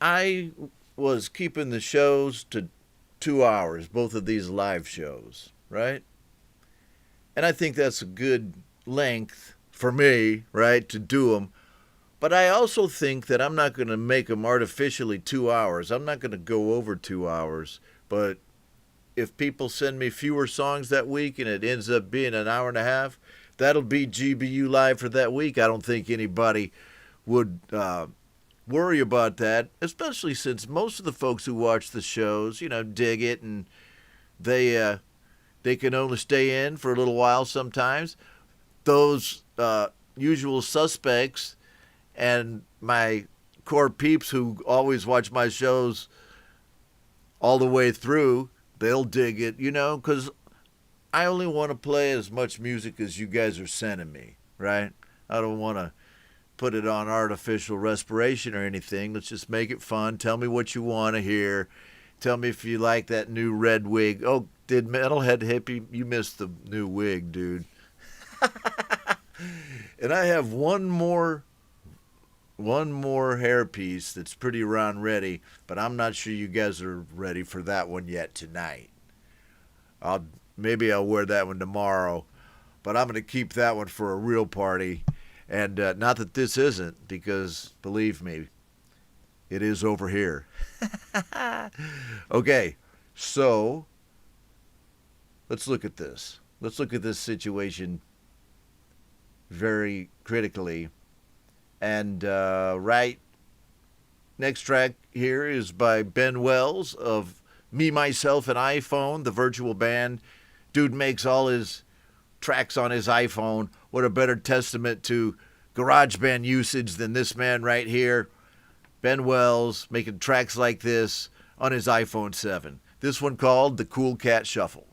I was keeping the shows to 2 hours, both of these live shows, right? And I think that's a good length for me, right, to do them. But I also think that I'm not going to make them artificially 2 hours. I'm not going to go over 2 hours, but if people send me fewer songs that week and it ends up being an hour and a half, that'll be GBU Live for that week. I don't think anybody would worry about that, especially since most of the folks who watch the shows, you know, dig it, and they can only stay in for a little while sometimes. Those usual suspects and my hardcore peeps who always watch my shows all the way through, they'll dig it, you know, because I only want to play as much music as you guys are sending me, right? I don't want to put it on artificial respiration or anything. Let's just make it fun. Tell me what you want to hear. Tell me if you like that new red wig. Oh, did Metalhead Hippie? You missed the new wig, dude. And I have one more hairpiece that's pretty round ready, but I'm not sure you guys are ready for that one yet tonight. Maybe I'll wear that one tomorrow, but I'm going to keep that one for a real party. And not that this isn't, because believe me, it is over here. Okay, so let's look at this. Let's look at this situation very critically. And right next track here is by Ben Wells of Me, Myself, and iPhone, the virtual band. Dude makes all his tracks on his iPhone. What a better testament to GarageBand usage than this man right here. Ben Wells making tracks like this on his iPhone 7. This one called The Cool Cat Shuffle.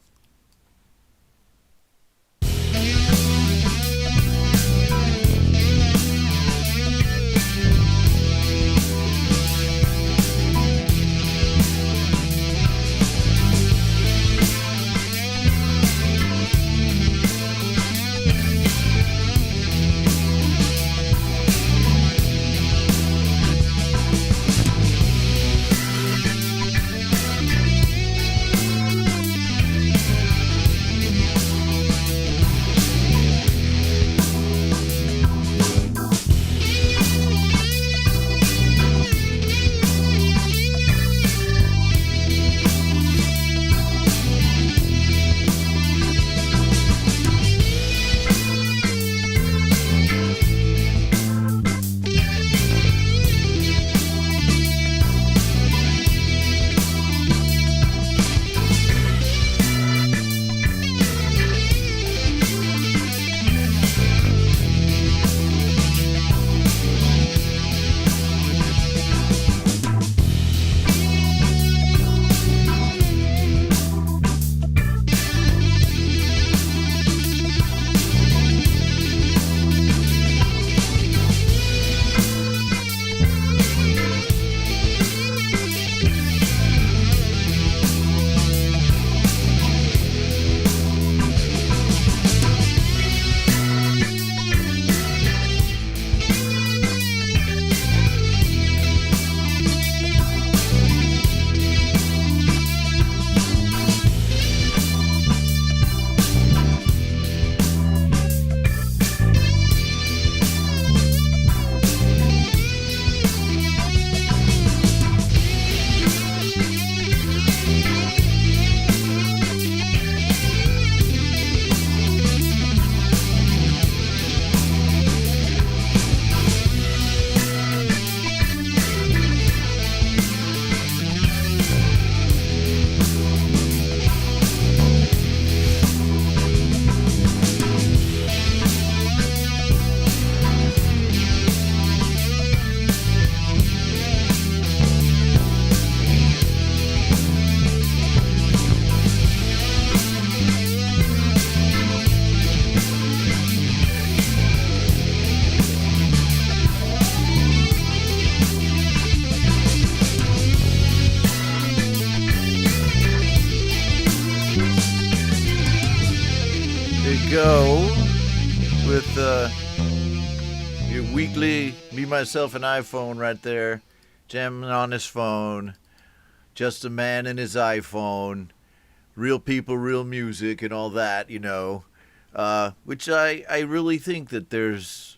Go with your weekly Me, Myself, and iPhone right there, jamming on his phone, just a man and his iPhone, real people, real music, and all that, you know, which I really think that there's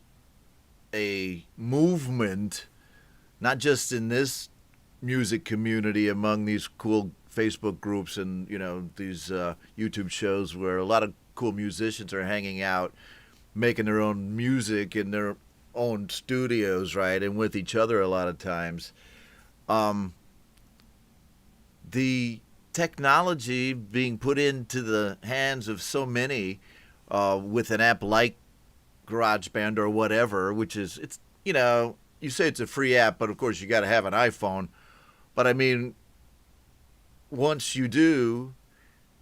a movement, not just in this music community among these cool Facebook groups and, you know, these YouTube shows where a lot of cool musicians are hanging out, making their own music in their own studios, right, and with each other a lot of times. The technology being put into the hands of so many with an app like GarageBand or whatever, which is, it's, you know, you say it's a free app, but of course you got to have an iPhone. But I mean, once you do,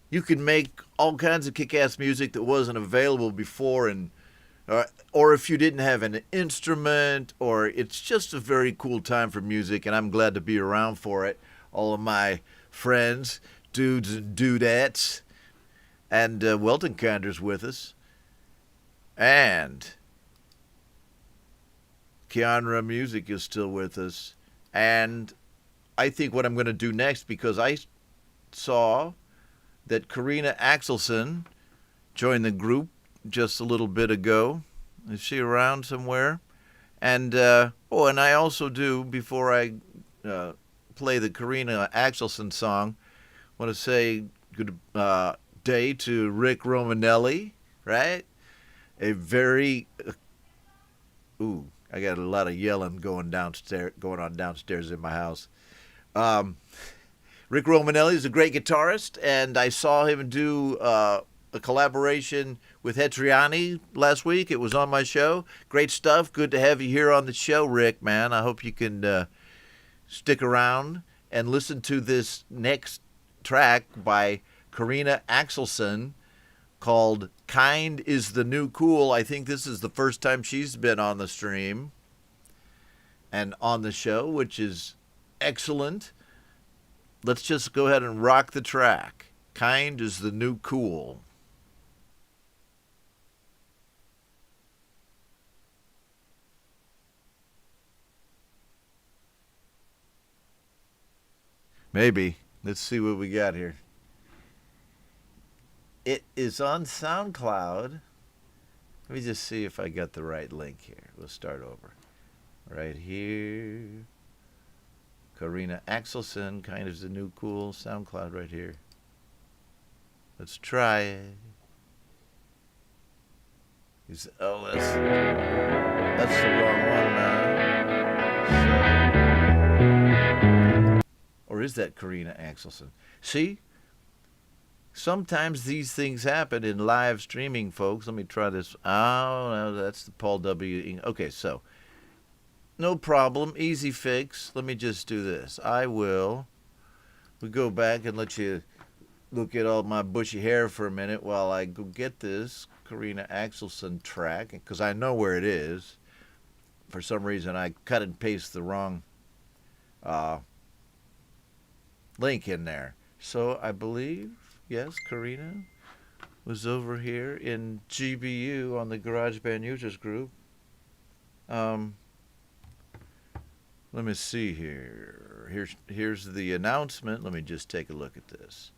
you can make all kinds of kick-ass music that wasn't available before, and or if you didn't have an instrument, or it's just a very cool time for music, and I'm glad to be around for it. All of my friends, dudes and dudettes, and Welton Kinder's with us, and Keanra Music is still with us, and I think what I'm going to do next, because I saw that Karina Axelson joined the group just a little bit ago. Is she around somewhere? And and I also do, before I play the Karina Axelson song, want to say good day to Rick Romanelli, right? A very I got a lot of yelling going on downstairs in my house. Rick Romanelli is a great guitarist, and I saw him do a collaboration with Hetriani last week. It was on my show. Great stuff. Good to have you here on the show, Rick, man. I hope you can stick around and listen to this next track by Karina Axelson called Kind is the New Cool. I think this is the first time she's been on the stream and on the show, which is excellent. Let's just go ahead and rock the track. Kind is the New Cool. Maybe. Let's see what we got here. It is on SoundCloud. Let me just see if I got the right link here. We'll start over. Right here. Karina Axelson, Kind is the New Cool. SoundCloud right here. Let's try it. That's the wrong one now. Or is that Karina Axelson? See? Sometimes these things happen in live streaming, folks. Let me try this. Oh, no, that's the Paul W. Okay, so no problem. Easy fix. Let me just do this. We go back and let you look at all my bushy hair for a minute while I go get this Karina Axelson track, because I know where it is. For some reason, I cut and paste the wrong link in there. So I believe, yes, Karina was over here in GBU on the GarageBand Users Group. Let me see here. Here's the announcement. Let me just take a look at this.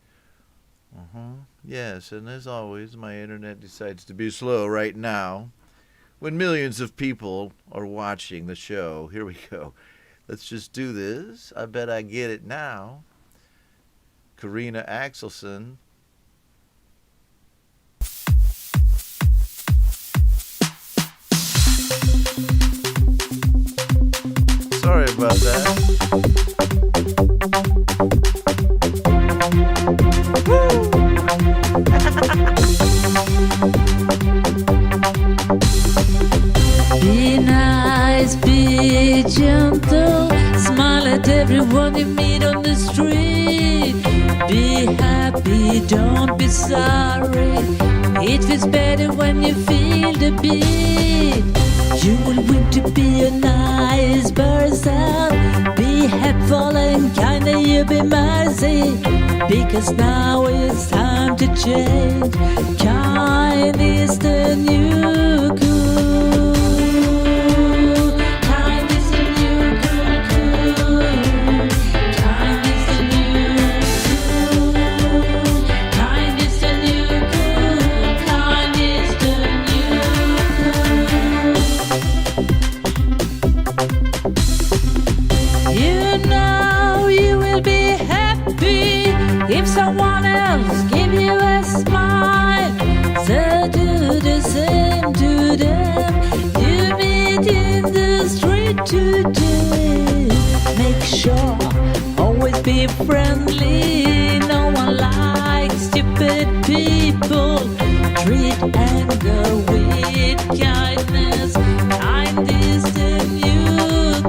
Yes, and as always, my internet decides to be slow right now when millions of people are watching the show. Here we go. Let's just do this. I bet I get it now. Karina Axelson. Sorry about that. Be nice, be gentle, smile at everyone you meet on the street. Be happy, don't be sorry. It feels better when you feel the beat. You will win to be a nice person. Be helpful and kind, and you be mercy. Because now it's time to change. Kind is the new cool. Kind is the new cool. Kind is the new cool. Kind is the new cool. Kind is the new cool. You know you will be happy if someone else give you a smile. So do the same to them you meet in the street today. Make sure always be friendly. No one likes stupid people. Treat anger with kindness. Kind is the new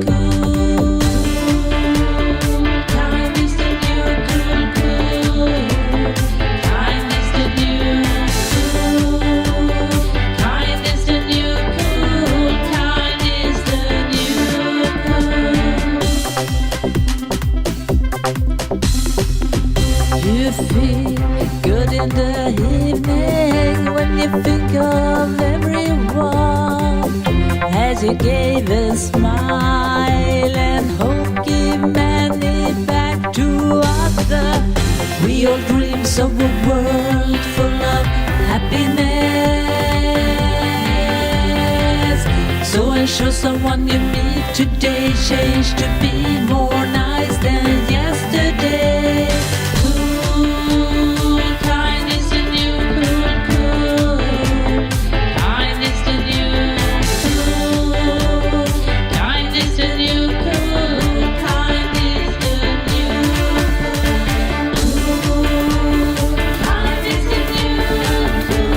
the evening when you think of everyone as you gave a smile and hope give many back to other. We all dreams of a world full of happiness. So ensure someone you meet today change to be more nice than yesterday. Cool, kind is the new cool. Kind is the new cool. Kind is the new cool. Kind is the new cool. Kind is the new cool.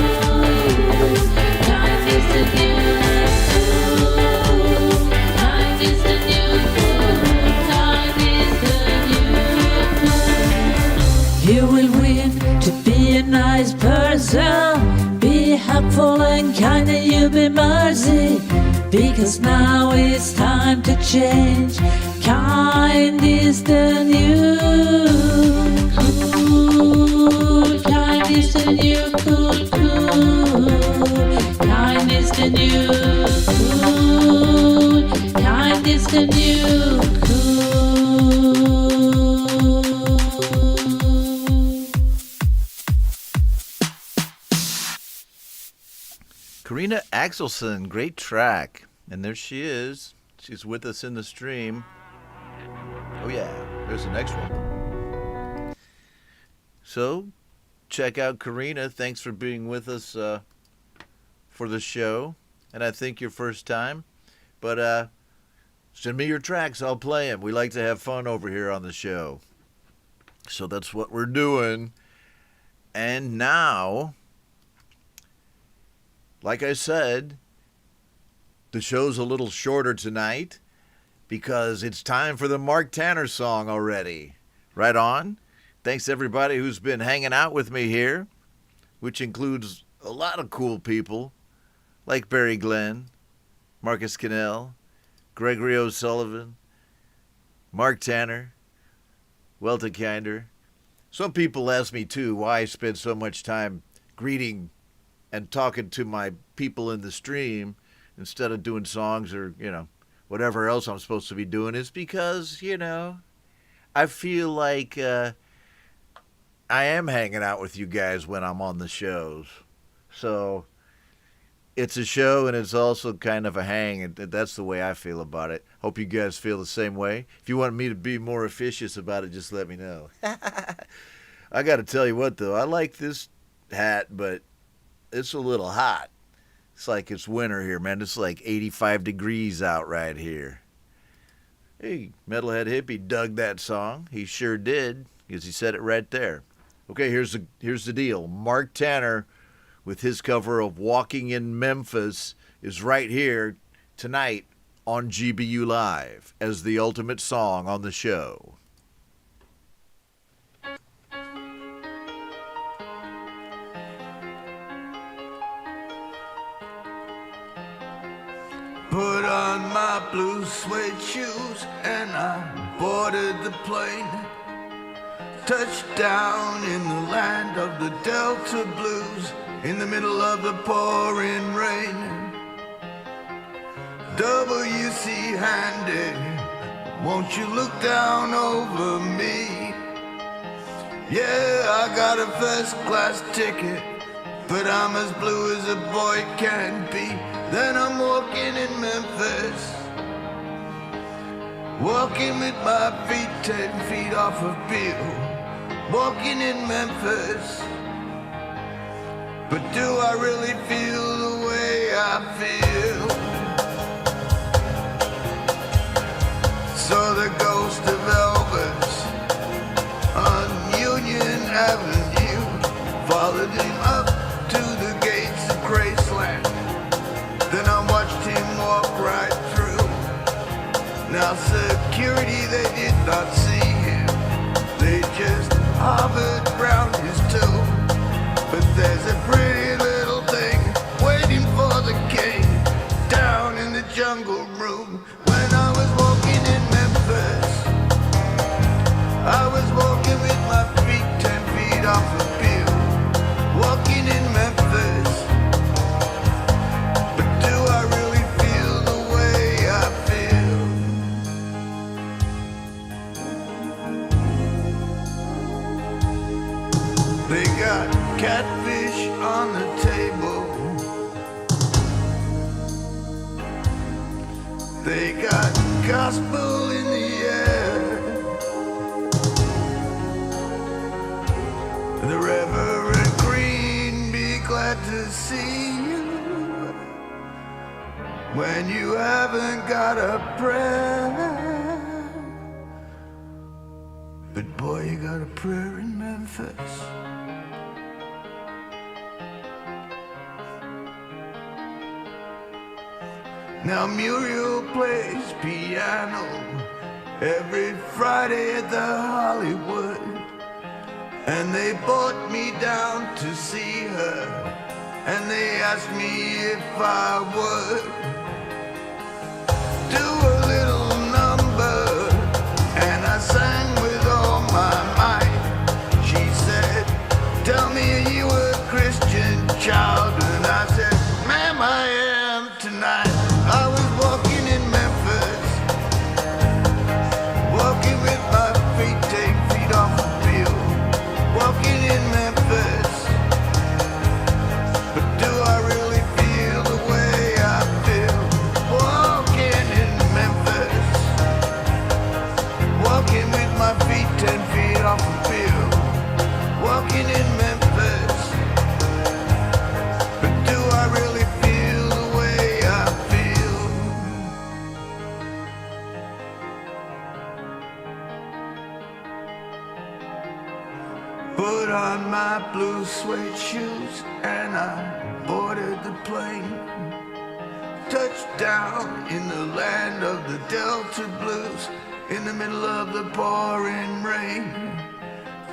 Kind is the new cool. Kind is the new cool. Kind is the new cool. You will win to be a nice person. Be helpful and kind and you'll be mercy. Because now it's time to change. Kind is the new cool. Kind is the new cool. Kind is the new cool. Kind is the new cool. Karina Axelson, great track. And there she is. She's with us in the stream. Oh yeah, there's the next one. So, check out Karina. Thanks for being with us for the show. And I think your first time. But send me your tracks. I'll play them. We like to have fun over here on the show. So that's what we're doing. And now, like I said, the show's a little shorter tonight because it's time for the Mark Tanner song already. Right on. Thanks everybody who's been hanging out with me here, which includes a lot of cool people like Barry Glenn, Marcus Canel, Gregory OSullivan, Mark Tanner, Welton Kinder. Some people ask me too why I spend so much time greeting and talking to my people in the stream instead of doing songs or, whatever else I'm supposed to be doing. Is because, I feel like I am hanging out with you guys when I'm on the shows. So it's a show and it's also kind of a hang, and that's the way I feel about it. Hope you guys feel the same way. If you want me to be more officious about it, just let me know. I got to tell you what, though. I like this hat, but it's a little hot. It's like it's winter here, man. It's like 85 degrees out right here. Hey, Metalhead Hippie dug that song. He sure did, because he said it right there. Okay, here's the deal. Mark Tanner, with his cover of Walking in Memphis, is right here tonight on GBU Live as the ultimate song on the show. Put on my blue suede shoes and I boarded the plane. Touched down in the land of the Delta Blues in the middle of the pouring rain. WC handed, won't you look down over me? Yeah, I got a first class ticket, but I'm as blue as a boy can be. Then I'm walking in Memphis, walking with my feet 10 feet off of Beale, walking in Memphis. But do I really feel the way I feel? So the ghost of Elvis on Union Avenue followed him up to the gates of Graceland. Then I watched him walk right through. Now security, they did not see him. They just hovered round his tomb. But there's a pretty little thing waiting for the king down in the jungle room. When I was walking in Memphis, I was walking with my feet 10 feet off the field, catfish on the table. They got gospel in the air. The Reverend Green be glad to see you when you haven't got a prayer. But boy, you got a prayer in Memphis. Now Muriel plays piano every Friday at the Hollywood, and they brought me down to see her, and they asked me if I would do a little number, and I sang with all my might. She said, tell me, are you a Christian child? And I said, ma'am, I am tonight. I was walking in Memphis, walking with my feet 10 feet off the field, walking in Memphis. But do I really feel the way I feel? Walking in Memphis, walking with my feet 10 feet off the field, walking in Memphis. But do I really feel the way I feel? Put on my blue suede shoes and I boarded the plane. Touched down in the land of the Delta Blues, in the middle of the pouring rain.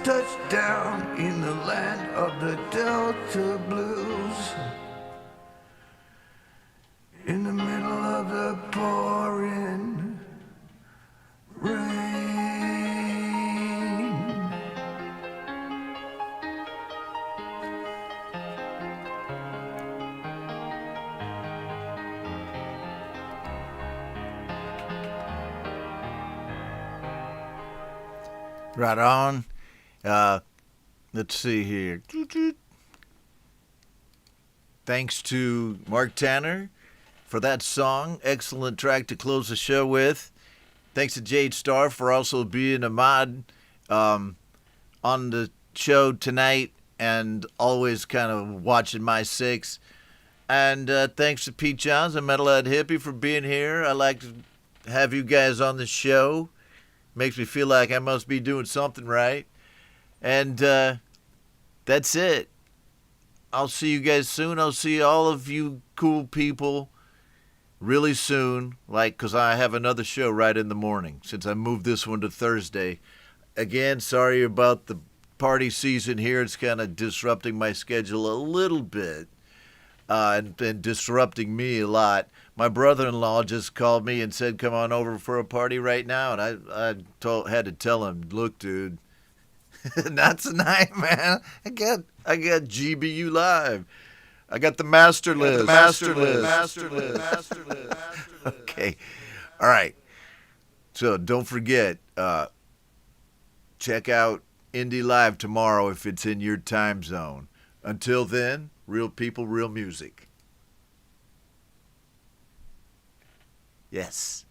Touched down in the land of the Delta Blues, in the middle of the pouring rain. Right on. Let's see here. Thanks to Mark Tanner for that song. Excellent track to close the show with. Thanks to Jade Starr for also being a mod on the show tonight and always kind of watching my six. And thanks to Pete Johns and Metalhead Hippie for being here. I like to have you guys on the show. Makes me feel like I must be doing something right. And that's it. I'll see you guys soon. I'll see all of you cool people really soon. Because I have another show right in the morning since I moved this one to Thursday. Again, sorry about the party season here. It's kind of disrupting my schedule a little bit. And disrupting me a lot. My brother-in-law just called me and said, come on over for a party right now. And I had to tell him, look, dude, not tonight, man. I got GBU Live. I got the master list. Master list. Okay. All right. So don't forget, check out Indie Live tomorrow if it's in your time zone. Until then, real people, real music. Yes.